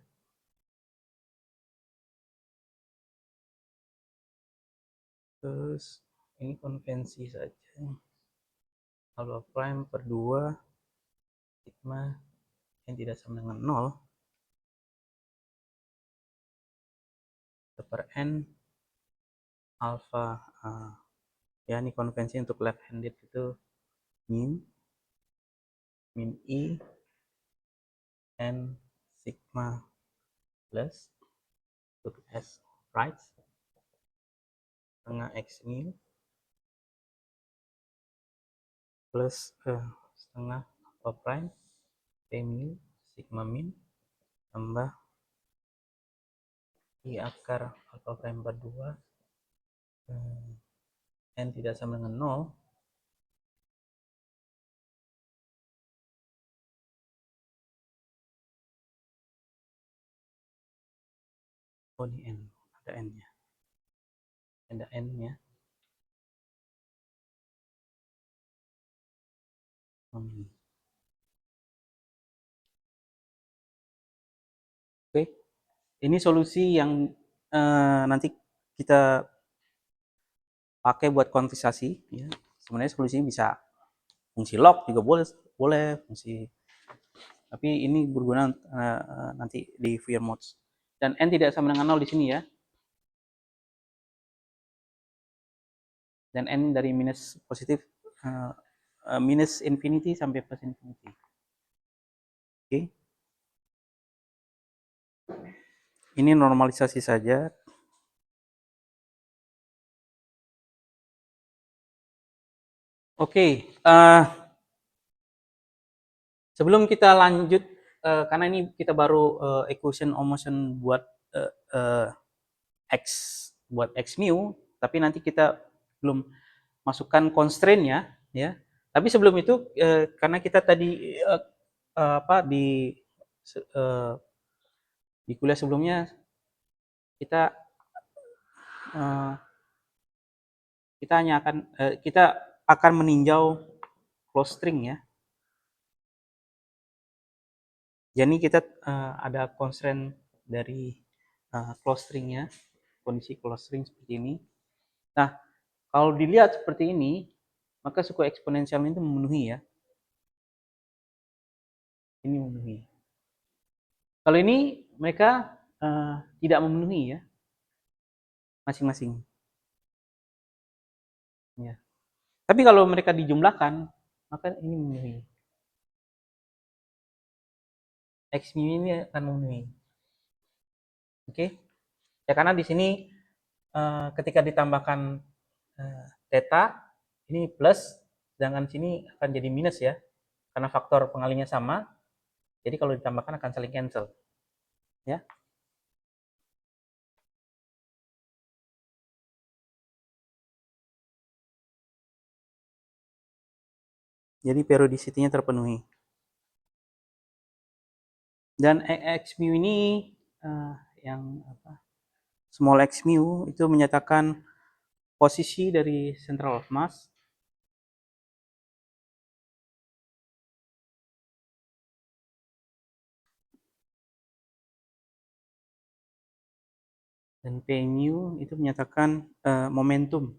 Terus ini konvensi saja. Alpha prime per 2 sigma yang tidak sama dengan 0 per n alpha ya ini konvensi untuk left handed itu min i n sigma plus untuk s right setengah x mu plus setengah alpha prime p mu sigma min tambah i akar alpha prime per 2 n tidak sama dengan 0 oh ini n ada n nya oke ini solusi yang nanti kita pakai buat kuantifikasi ya. Sebenarnya solusinya bisa fungsi log juga boleh fungsi, tapi ini berguna nanti di Fourier modes. Dan n tidak sama dengan 0 di sini ya. Dan n dari minus positif minus infinity sampai plus infinity. Oke. Ini normalisasi saja. Oke, sebelum kita lanjut, karena ini kita baru equation of motion buat x mu, tapi nanti kita belum masukkan constraint-nya, ya. Tapi sebelum itu, karena kita tadi di kuliah sebelumnya kita kita akan meninjau closed string ya. Jadi kita ada constraint dari closed string-nya, kondisi closed string seperti ini. Nah, kalau dilihat seperti ini, maka suku eksponensial itu memenuhi ya. Ini memenuhi. Kalau ini mereka tidak memenuhi ya, masing-masing. Ya. Tapi kalau mereka dijumlahkan, maka ini memenuhi. X mu ini akan memenuhi. Oke? Ya karena di sini ketika ditambahkan theta ini plus, sedangkan sini akan jadi minus ya, karena faktor pengalinya sama. Jadi kalau ditambahkan akan saling cancel, ya. Jadi periodicity-nya terpenuhi. Dan x mu ini yang small x mu itu menyatakan posisi dari central of mass. Dan p mu itu menyatakan momentum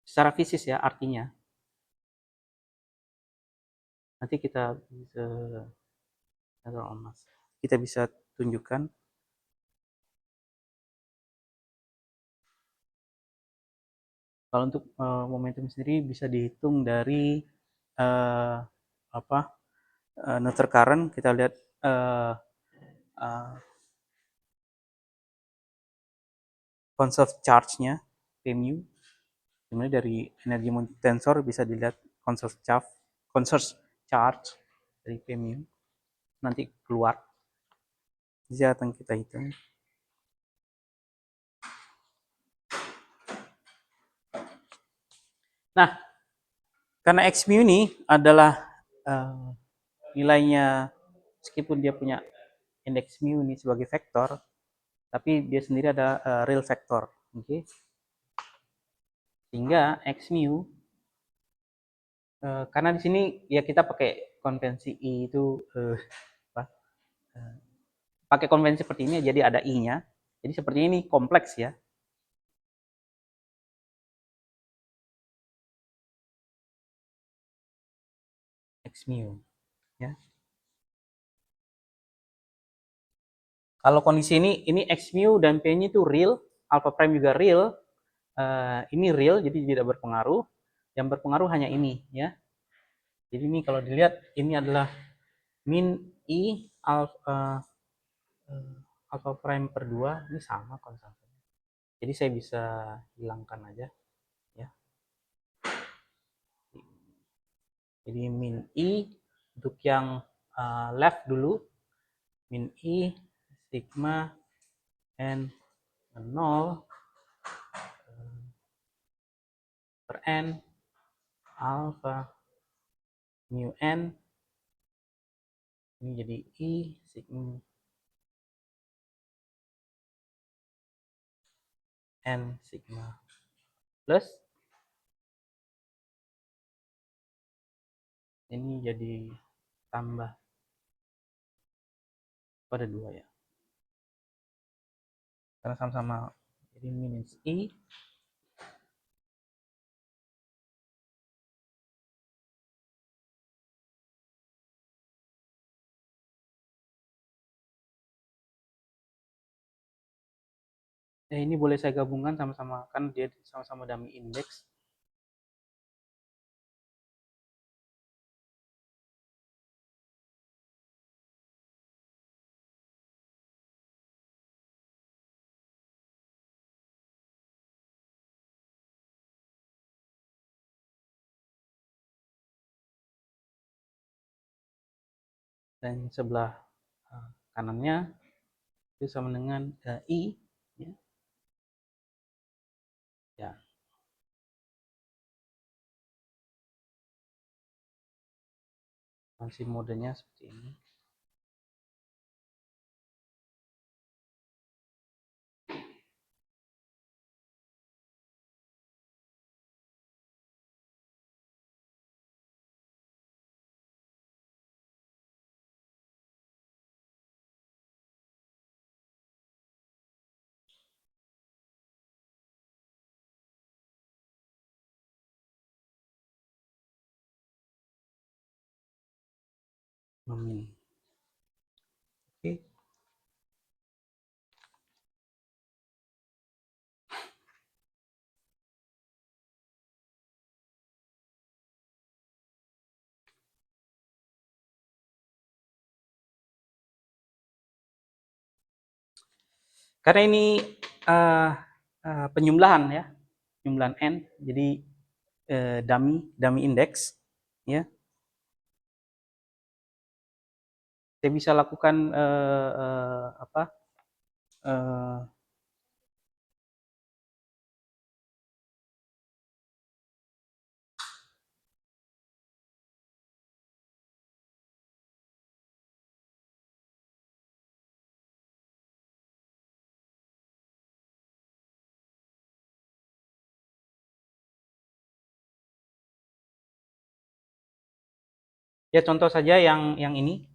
secara fisik ya, artinya nanti kita bisa tunjukkan. Kalau untuk momentum sendiri bisa dihitung dari neutral current. Kita lihat conserved charge-nya p mu. Kemudian dari energi tensor bisa dilihat conserved charge dari p mu. Nanti keluar. Jadi akan kita hitung. Nah, karena x mu ini adalah nilainya, meskipun dia punya indeks mu ini sebagai vektor, tapi dia sendiri ada real vektor, oke? Sehingga x mu, karena di sini ya kita pakai konvensi i itu pakai konvensi seperti ini, jadi ada i-nya. Jadi seperti ini kompleks ya. X mu, ya. Kalau kondisi ini X mu dan P-nya itu real, alpha prime juga real, ini real jadi tidak berpengaruh. Yang berpengaruh hanya ini, ya. Jadi ini kalau dilihat ini adalah min I alpha prime per 2, ini sama konstansinya. Jadi saya bisa hilangkan aja, ya. Jadi min I untuk yang left dulu, min I sigma n 0 per n alpha mu n, ini jadi I sigma n sigma plus ini jadi tambah pada 2, ya, karena sama-sama jadi minus I ini boleh saya gabungkan sama-sama, kan dia sama-sama dummy index. Dan sebelah kanannya itu sama dengan I, ya. Ya. Masih modenya seperti ini. Oke. Karena ini penjumlahan, ya, penjumlahan n, jadi dummy index, ya. Saya bisa lakukan apa? Ya, contoh saja yang ini,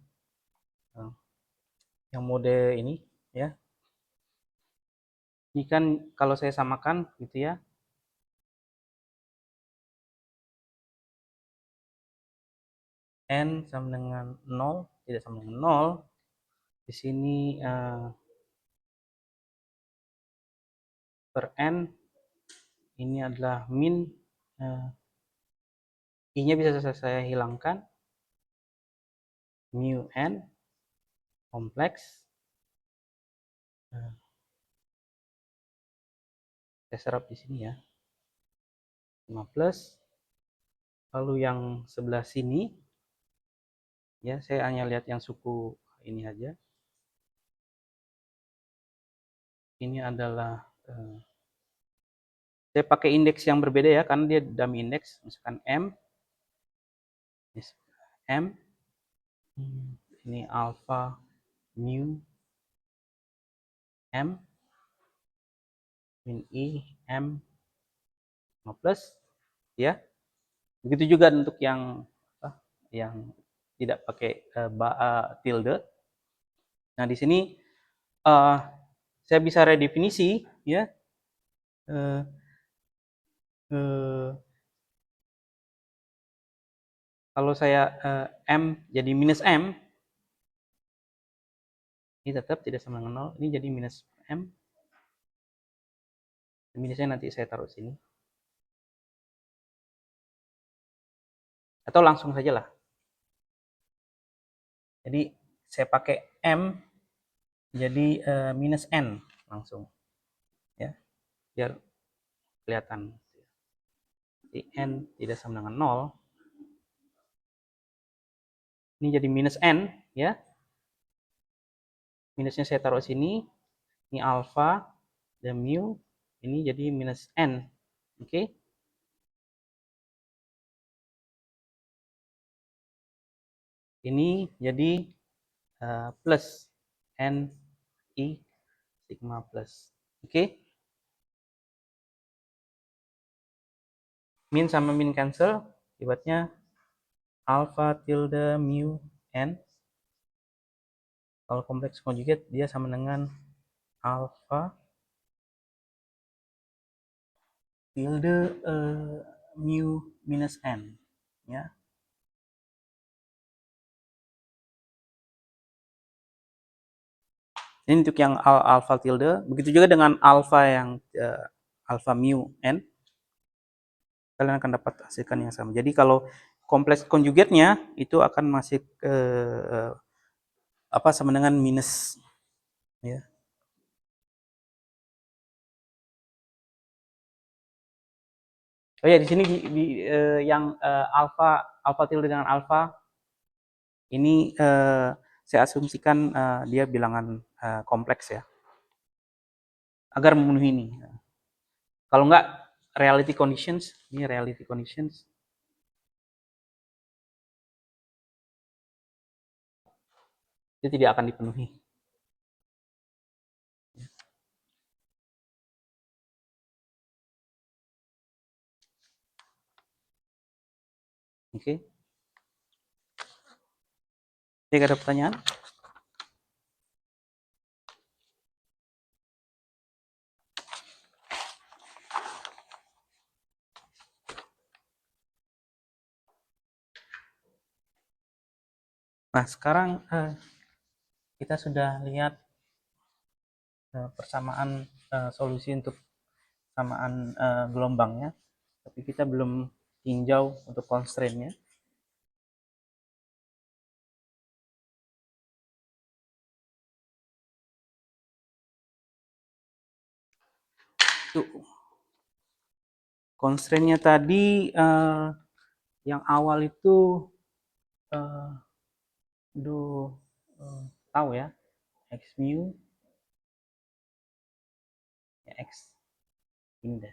yang mode ini, ya. Ini kan kalau saya samakan gitu, ya. N sama dengan 0, tidak sama dengan 0. Di sini per n ini adalah min I-nya bisa saya hilangkan, mu n kompleks, saya serap di sini, ya, 5 plus, lalu yang sebelah sini, ya, saya hanya lihat yang suku ini aja. Ini adalah saya pakai indeks yang berbeda, ya, karena dia dummy index, misalkan M, ini alpha mu M, min I M 5 plus, ya. Begitu juga untuk yang tidak pakai tilde. Nah, di sini saya bisa redefinisi, ya, Kalau saya M jadi minus M, ini tetap tidak sama dengan 0. Ini jadi minus M. Minusnya nanti saya taruh sini. Atau langsung saja lah. Jadi saya pakai M jadi minus N langsung. Ya, biar kelihatan. Jadi N tidak sama dengan 0. Ini jadi minus N, ya. Minusnya saya taruh sini. Ini alpha dan mu. Ini jadi minus N. Oke. Ini jadi plus N I sigma plus. Oke. Min sama min cancel. Akibatnya alpha tilde mu N. Kalau kompleks conjugate dia sama dengan alpha tilde mu minus N. Ya. Ini untuk yang alpha tilde. Begitu juga dengan alpha yang alpha mu N. Kalian akan dapat hasilkan yang sama. Jadi kalau kompleks conjugate-nya itu akan masih sama dengan minus, ya. Oh ya, di sini yang alpha tilde dengan alpha ini saya asumsikan dia bilangan kompleks, ya, agar memenuhi ini. Kalau enggak reality conditions, ini reality conditions. Itu tidak akan dipenuhi. Oke. Jadi ada pertanyaan? Nah, sekarang kita sudah lihat persamaan solusi untuk persamaan gelombangnya, tapi kita belum tinjau untuk constraint-nya. Constraint-nya tadi yang awal itu tahu ya, x mu ya, x ini deh,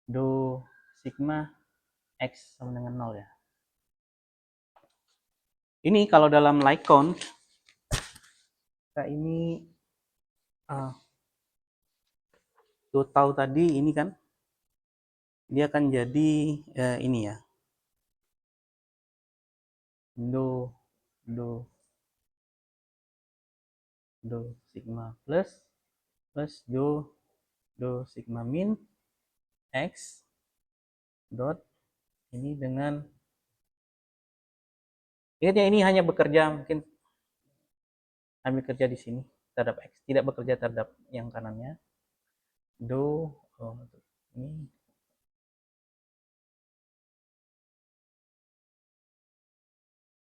do sigma x sama dengan 0, ya. Ini kalau dalam like count kita ini total tadi ini kan dia akan jadi ini ya, do sigma plus do sigma min x dot ini dengan ini hanya bekerja mungkin ambil kerja di sini terhadap x, tidak bekerja terhadap yang kanannya. Do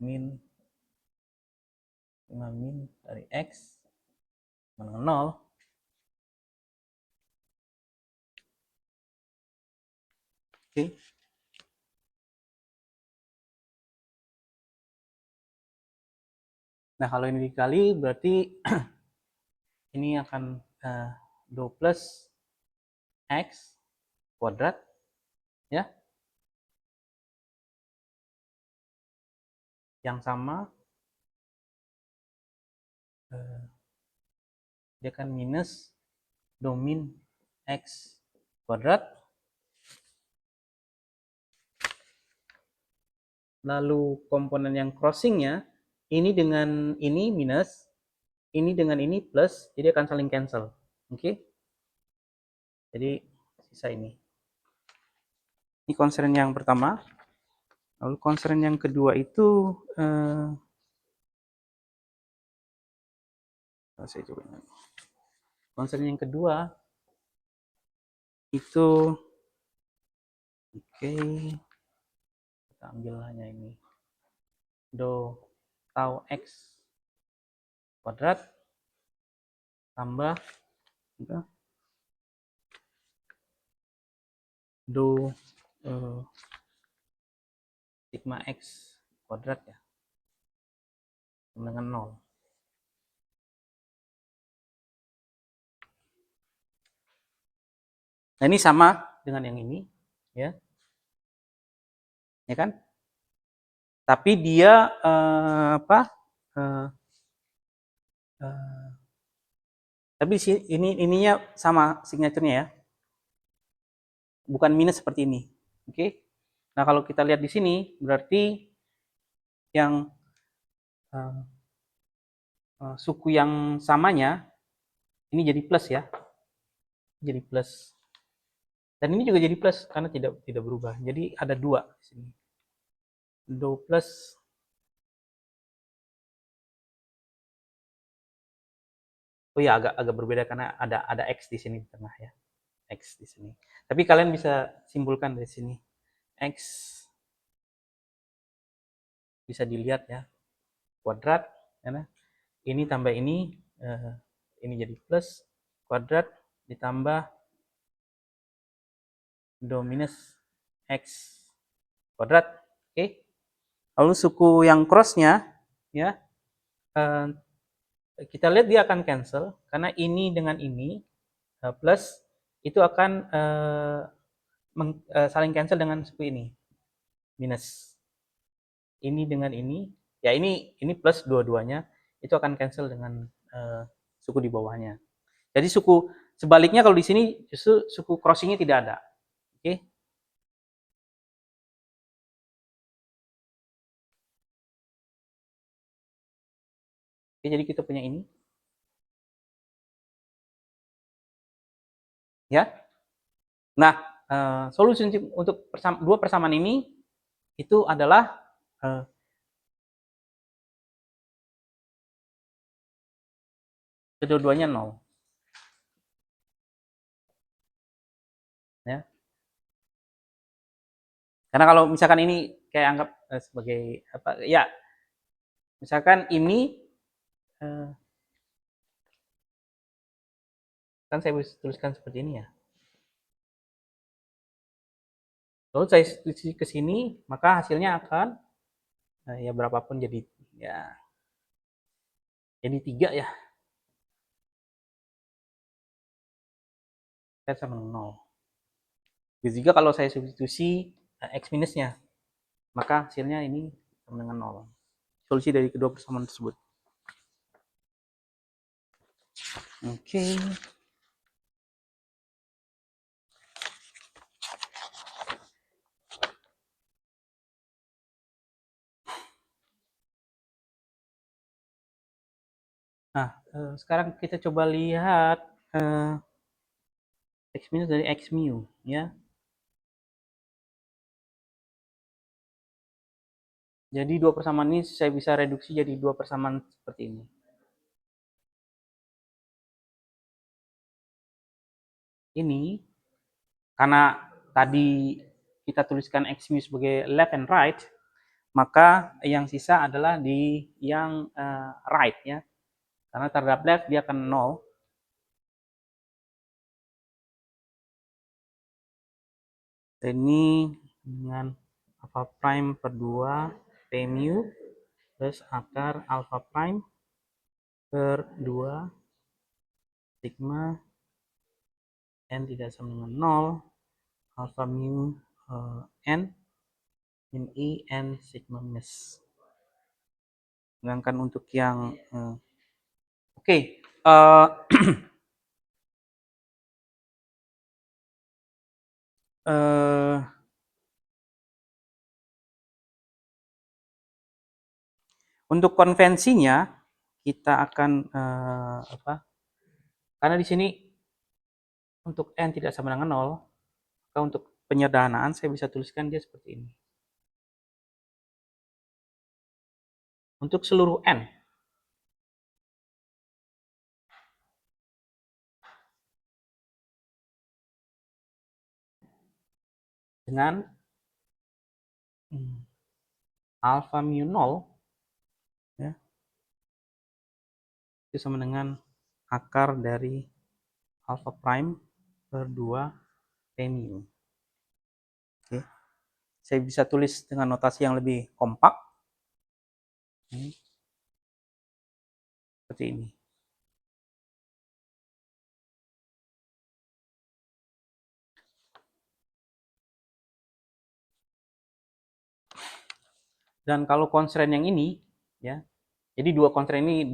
ini min dari x sama 0. Oke. Nah, kalau ini dikali berarti ini akan do plus x kuadrat, ya, yang sama dia akan minus do min x kuadrat, lalu komponen yang crossingnya ini dengan ini minus, ini dengan ini plus, jadi akan saling cancel. Oke. Jadi sisa ini constraint yang pertama. Lalu concern yang kedua itu saya coba. Concern yang kedua itu oke, kita ambil hanya ini. Do tau x kuadrat tambah do sigma x kuadrat ya dengan 0. Nah, ini sama dengan yang ini, ya, ya kan? Tapi dia tapi ininya sama signaturenya ya, bukan minus seperti ini, oke? Nah, kalau kita lihat di sini berarti yang suku yang samanya ini jadi plus ya, jadi plus. Dan ini juga jadi plus karena tidak berubah. Jadi ada 2 di sini. Do plus oh ya agak berbeda karena ada x di sini di tengah ya. X di sini. Tapi kalian bisa simpulkan dari sini. X bisa dilihat ya. Kuadrat ya. Ini tambah ini jadi plus kuadrat ditambah do minus x kuadrat. Oke. Lalu suku yang crossnya ya kita lihat dia akan cancel karena ini dengan ini plus itu akan saling cancel dengan suku ini minus. Ini dengan ini ya ini plus dua-duanya itu akan cancel dengan suku di bawahnya. Jadi suku sebaliknya kalau di sini justru suku crossingnya tidak ada. Oke. Oke, jadi kita punya ini. Ya. Nah, solusi untuk dua persamaan ini itu adalah kedua-duanya 0. Ya. Karena kalau misalkan ini kayak anggap sebagai apa ya, misalkan ini kan saya bisa tuliskan seperti ini ya. Lalu saya substitusi ke sini, maka hasilnya akan ya berapapun jadi ya jadi 3 ya. Kan sama 0. Jadi juga kalau saya substitusi x minusnya, maka hasilnya ini sama dengan 0. Solusi dari kedua persamaan tersebut. Oke. Nah, sekarang kita coba lihat x minus dari x mu ya. Jadi dua persamaan ini saya bisa reduksi jadi dua persamaan seperti ini. Ini karena tadi kita tuliskan x mu sebagai left and right, maka yang sisa adalah di yang right ya. Karena terhadap left dia akan 0. Ini dengan alpha prime per 2 p mu plus akar alpha prime per 2 sigma n tidak sama dengan 0 alpha mu n min i n sigma minus. Sedangkan untuk yang oke, untuk konvensinya kita akan karena di sini untuk n tidak sama dengan 0, maka untuk penyederhanaan saya bisa tuliskan dia seperti ini. untuk seluruh n. Dengan alpha mu 0 ya, itu sama dengan akar dari alpha prime per 2 P mu. Oke. Saya bisa tulis dengan notasi yang lebih kompak. Seperti ini. Dan kalau constraint yang ini, ya, jadi dua constraint ini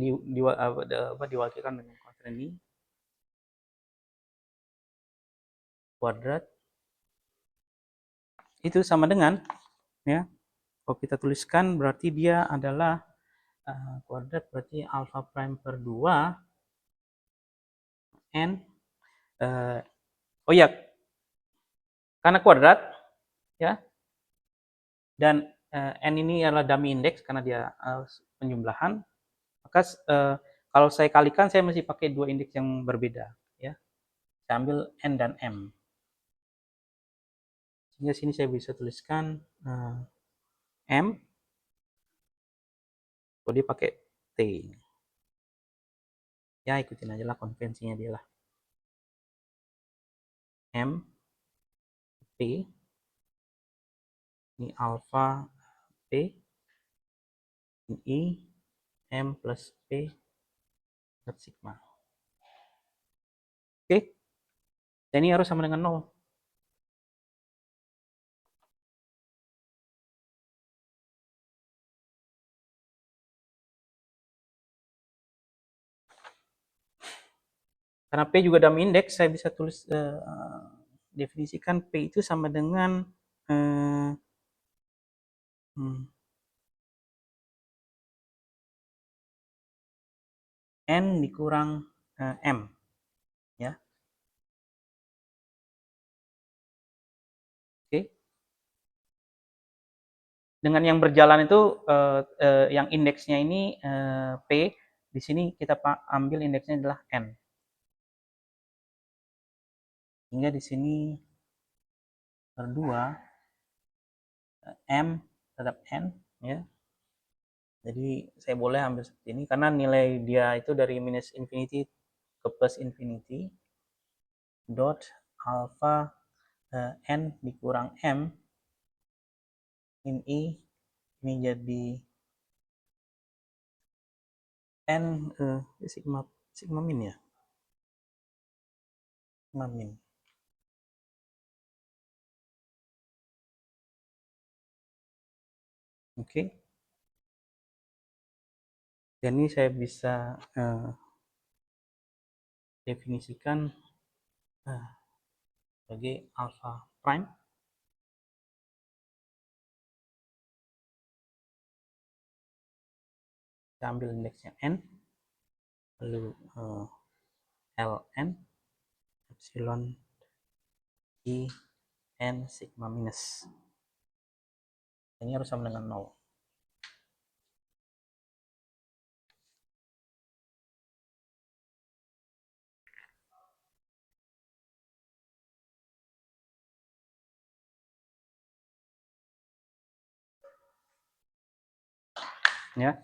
diwakilkan dengan constraint ini kuadrat itu sama dengan, ya, kalau kita tuliskan berarti dia adalah kuadrat berarti alpha prime per 2 n oh ya, karena kuadrat, ya, dan n ini adalah dummy index karena dia penjumlahan, maka kalau saya kalikan saya mesti pakai dua indeks yang berbeda, ya. Saya ambil n dan m. Sehingga sini saya bisa tuliskan m, kalau dia pakai t. Ya, ikutin aja lah konvensinya dia lah. M P ini alpha P ini M plus P sigma. Oke. Dan ini harus sama dengan 0. Karena P juga dummy index, saya bisa tulis definisikan P itu sama dengan N dikurang M, ya. Oke. Dengan yang berjalan itu yang indeksnya ini P, di sini kita ambil indeksnya adalah N. Hingga di sini per 2 M tetap N, ya. Jadi saya boleh ambil seperti ini karena nilai dia itu dari minus infinity ke plus infinity dot alpha n dikurang m ini jadi n sigma min, ya, sigma min. Oke. Dan ini saya bisa definisikan sebagai alpha prime kita ambil indeksnya n, lalu ln epsilon i n sigma minus. Ini harus sama dengan 0. Ya.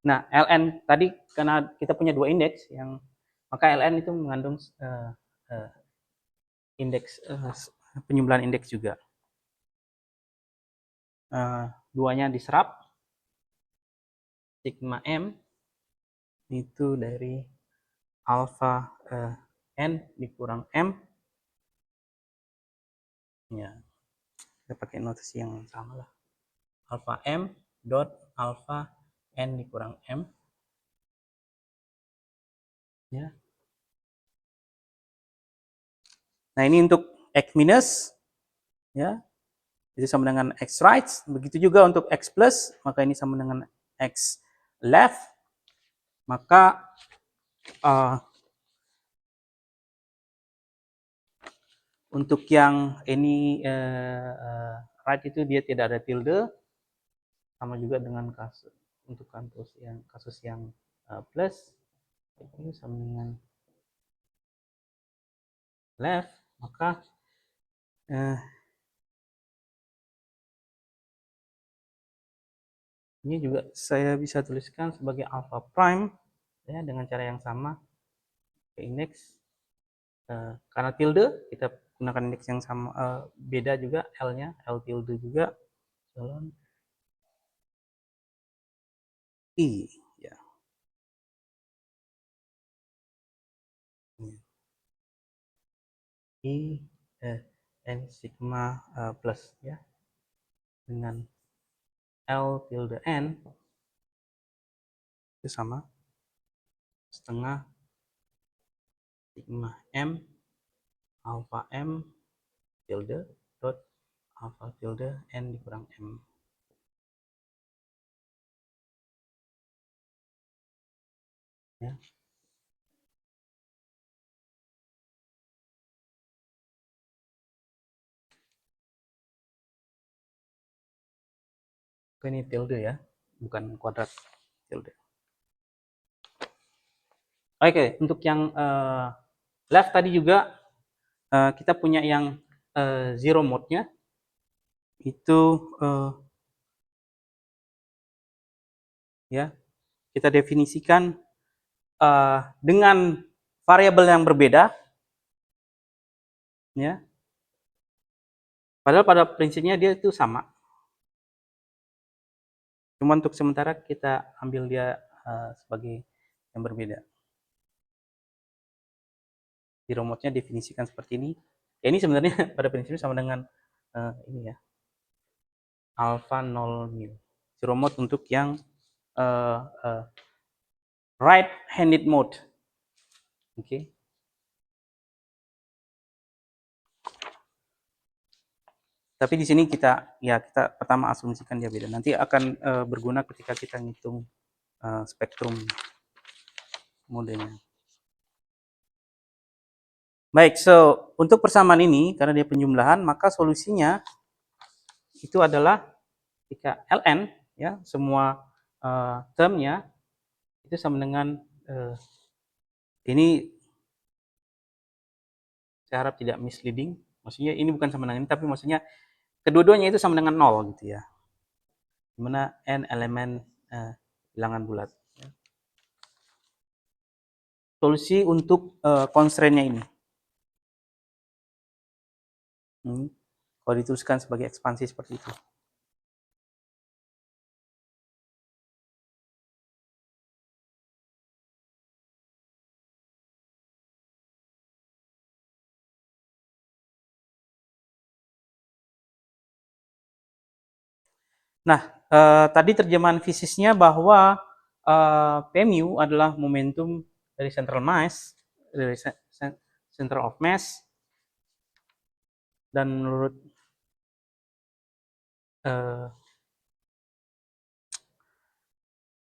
Nah, ln tadi karena kita punya dua indeks, yang maka ln itu mengandung indeks penjumlahan indeks juga. Duanya diserap, sigma m itu dari alpha n dikurang m, ya, kita pakai notasi yang sama lah, alpha m dot alpha n dikurang m, ya. Nah, ini untuk x minus, ya, itu sama dengan x right. Begitu juga untuk x plus, maka ini sama dengan x left. Maka untuk yang ini right itu dia tidak ada tilde, sama juga dengan kasus untuk kasus yang plus itu sama dengan left, maka ini juga saya bisa tuliskan sebagai alpha prime ya dengan cara yang sama. Indeks karena tilde kita gunakan indeks yang sama, beda juga L-nya, L tilde juga I ya. I N sigma plus ya dengan L tilde N itu sama setengah sigma M alpha M tilde dot alpha tilde N dikurang M ya. Ini tilde ya, bukan kuadrat, tilde. Oke, untuk yang left tadi juga kita punya yang zero mode-nya itu ya kita definisikan dengan variabel yang berbeda ya. Padahal pada prinsipnya dia itu sama. Cuma untuk sementara kita ambil dia sebagai yang berbeda. Di remote-nya definisikan seperti ini. Ya, ini sebenarnya pada prinsipnya sama dengan ini ya. Alpha 0 mil. Zero mode untuk yang right handed mode. Oke. Okay. Tapi di sini kita pertama asumsikan dia beda. Nanti akan berguna ketika kita ngitung spektrum modenya. Baik, so untuk persamaan ini karena dia penjumlahan, maka solusinya itu adalah ketika ln ya semua termnya itu sama dengan ini saya harap tidak misleading. Maksudnya ini bukan sama dengan ini, tapi maksudnya kedua-duanya itu sama dengan 0 gitu ya. Dimana n elemen bilangan bulat. Solusi untuk constraint-nya ini. Kalau dituliskan sebagai ekspansi seperti itu. Nah, tadi terjemahan fisisnya bahwa P mu adalah momentum dari central mass, dari center of mass, dan menurut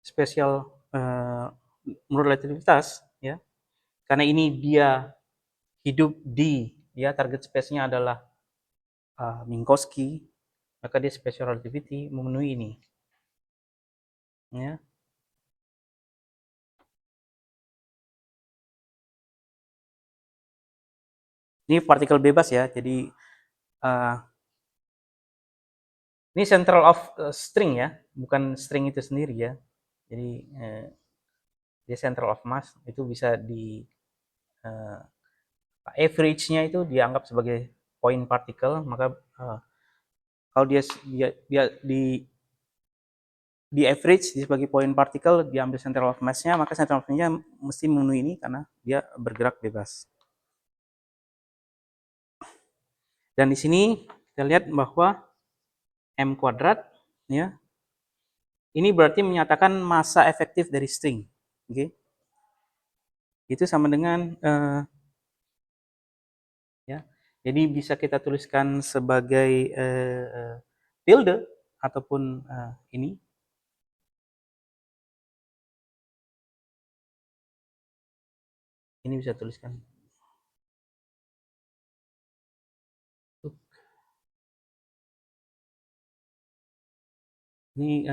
spesial menurut relativitas, ya, karena ini dia hidup di ya target space-nya adalah Minkowski, maka dia special relativity memenuhi ini. Ya. Ini partikel bebas ya, jadi ini central of string ya, bukan string itu sendiri ya. Jadi dia central of mass itu bisa di average-nya itu dianggap sebagai point particle, maka kalau dia di average sebagai point particle diambil central of mass-nya, maka central of mass-nya mesti memenuhi ini karena dia bergerak bebas. Dan di sini kita lihat bahwa m kuadrat ya ini berarti menyatakan massa efektif dari string. Oke. Okay? Itu sama dengan ya. Jadi bisa kita tuliskan sebagai tilde ataupun ini. Ini bisa tuliskan. Ini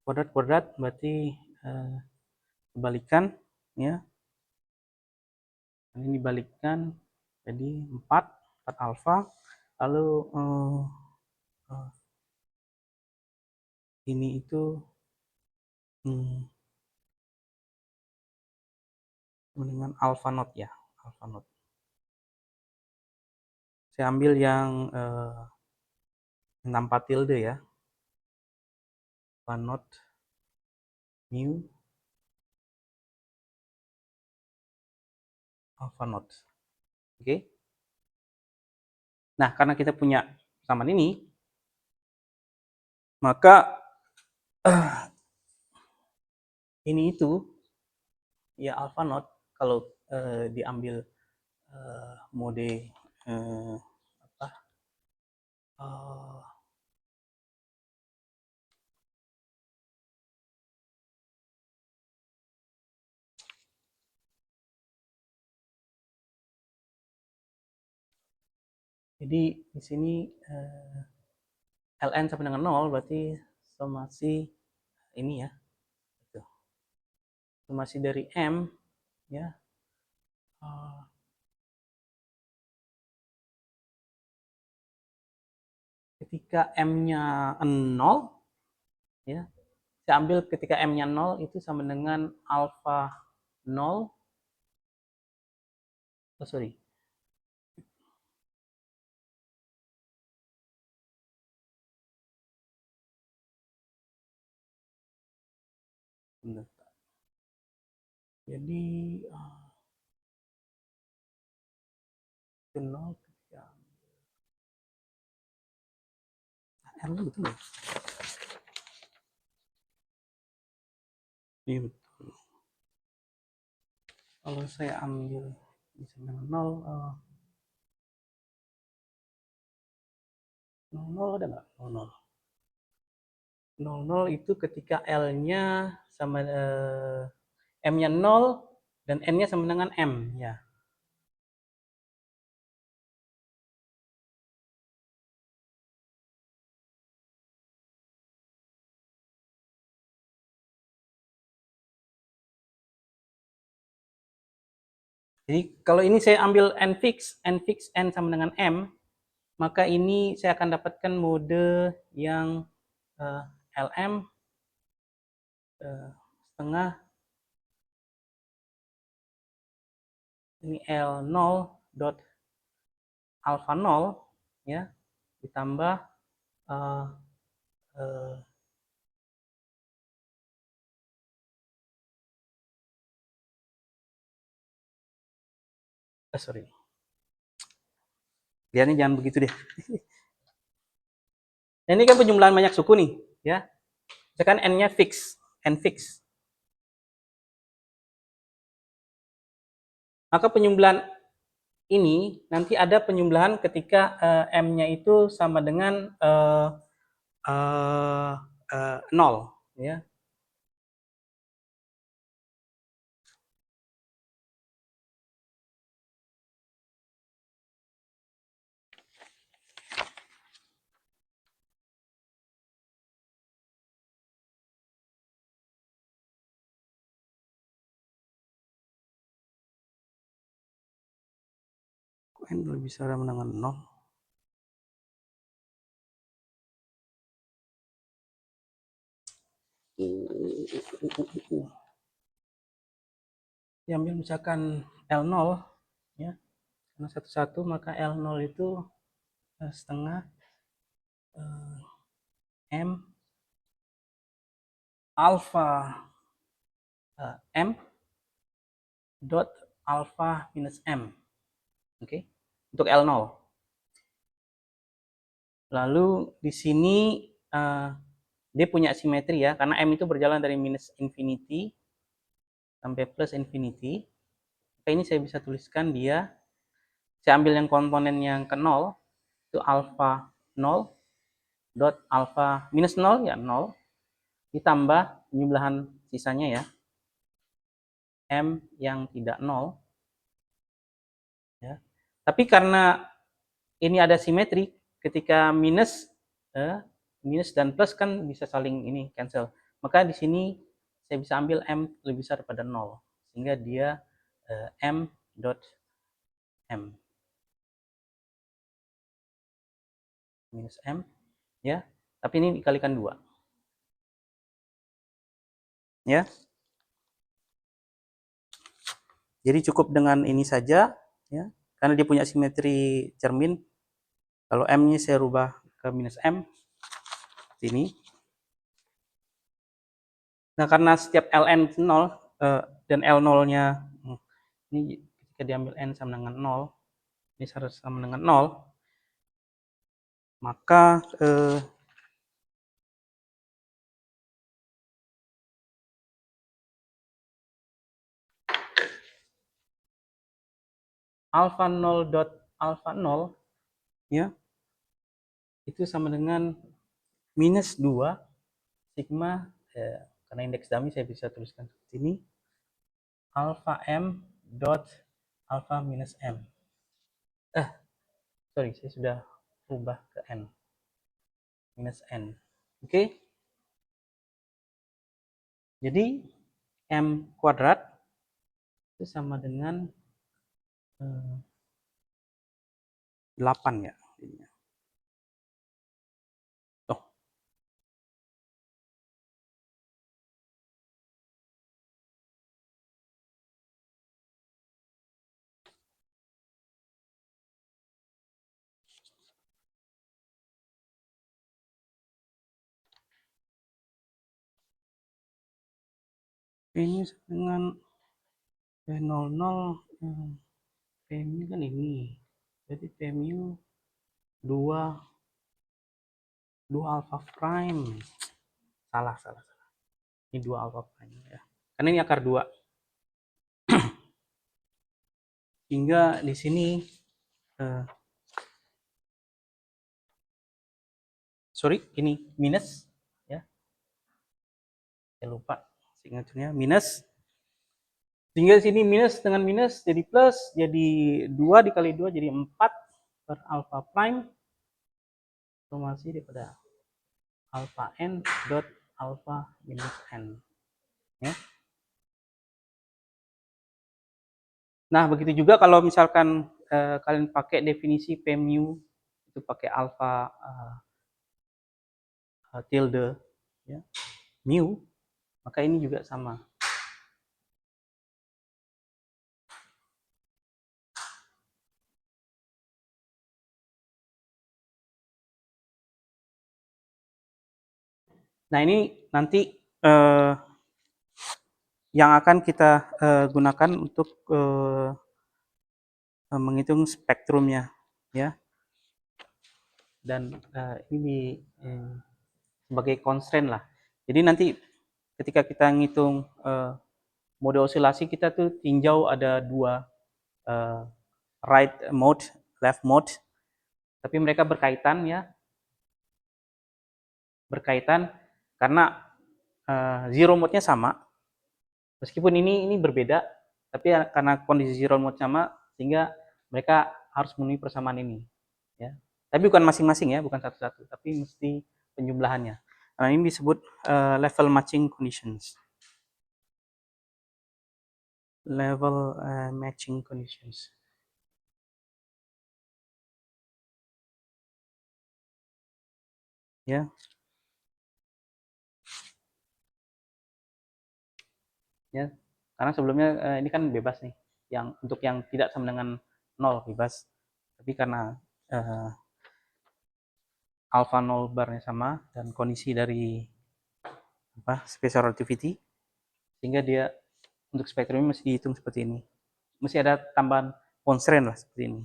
kuadrat berarti kebalikan ya. Ini dibalikkan jadi 4 alfa, lalu ini itu dengan alpha not ya, alpha not. Saya ambil yang tanpa tilde ya, alpha not mu alpha not. Oke. Nah, karena kita punya persamaan ini, maka ini itu ya alpha not kalau diambil mode apa jadi di sini ln sampai dengan 0 berarti somasi ini ya, gitu. Somasi dari m ya ketika m-nya 0 ya, saya ambil ketika m-nya 0 itu sama dengan alpha 0 sorry jadi 0 ketika R betul ya? Iya betul. Kalau saya ambil misalnya 0 00 ada nggak? 00. 00 itu ketika L-nya sama M-nya 0 dan N-nya sama dengan M ya. Jadi kalau ini saya ambil N fix N sama dengan M, maka ini saya akan dapatkan mode yang LM setengah ini L0 dot alpha 0 ya ditambah sorry biarnya jangan begitu deh. Nah, ini kan penjumlahan banyak suku nih ya, misalkan N-nya fix N fix, maka penjumlahan ini nanti ada penjumlahan ketika M-nya itu sama dengan 0 ya. N lebih besar dengan 0. Diambil misalkan L0 ya, karena satu-satu maka L0 itu setengah M alpha M dot alpha minus M. Oke. Untuk L0. Lalu di sini dia punya simetri ya, karena M itu berjalan dari minus infinity sampai plus infinity. Maka ini saya bisa tuliskan dia, saya ambil yang komponen yang ke 0, itu alpha 0 dot alpha minus 0 ya 0 ditambah penjumlahan sisanya ya M yang tidak 0 ya. Tapi karena ini ada simetri, ketika minus dan plus kan bisa saling ini cancel, maka di sini saya bisa ambil M lebih besar daripada 0, sehingga dia M dot M minus M, ya, tapi ini dikalikan 2, ya. Jadi cukup dengan ini saja, ya, karena dia punya simetri cermin. Kalau M-nya saya rubah ke minus M, ini. Nah, karena setiap ln 0 dan L0-nya ini ketika diambil n sama dengan 0, ini harus sama dengan 0, maka alpha 0 dot alpha 0, ya, itu sama dengan minus 2 sigma, karena indeks dummy saya bisa tuliskan seperti ini, alpha m dot alpha minus m. Sorry, saya sudah ubah ke n, minus n. Oke. Jadi m kuadrat itu sama dengan 8, ya. Tuh. Ini dengan P00, P-mu kan ini. Jadi P-mu 2 alpha prime. Salah. Ini 2 alpha prime, ya. Karena ini akar 2. Hingga di sini sorry, ini minus, ya. Saya lupa signaturnya minus. Sehingga di sini minus dengan minus jadi plus, jadi 2 dikali 2 jadi 4 per alpha prime, summasi daripada alpha n dot alpha minus n, ya. Nah, begitu juga kalau misalkan kalian pakai definisi P mu itu pakai alpha tilde, ya, mu, maka ini juga sama. Nah, ini nanti yang akan kita gunakan untuk menghitung spektrumnya, ya. Dan ini sebagai constraint lah. Jadi nanti ketika kita ngitung mode osilasi, kita tuh tinjau ada 2, right mode, left mode, tapi mereka berkaitan, ya. Berkaitan karena zero mode-nya sama. Meskipun ini berbeda, tapi karena kondisi zero mode sama, sehingga mereka harus memenuhi persamaan ini, ya. Tapi bukan masing-masing, ya, bukan satu-satu, tapi mesti penjumlahannya. Nah, ini disebut level matching conditions. Level matching conditions. Ya. Ya. Karena sebelumnya ini kan bebas nih. Yang untuk yang tidak sama dengan 0 bebas. Tapi karena alpha 0 barnya sama dan kondisi dari special relativity, sehingga dia untuk spektrumnya mesti dihitung seperti ini. Mesti ada tambahan constraint lah seperti ini.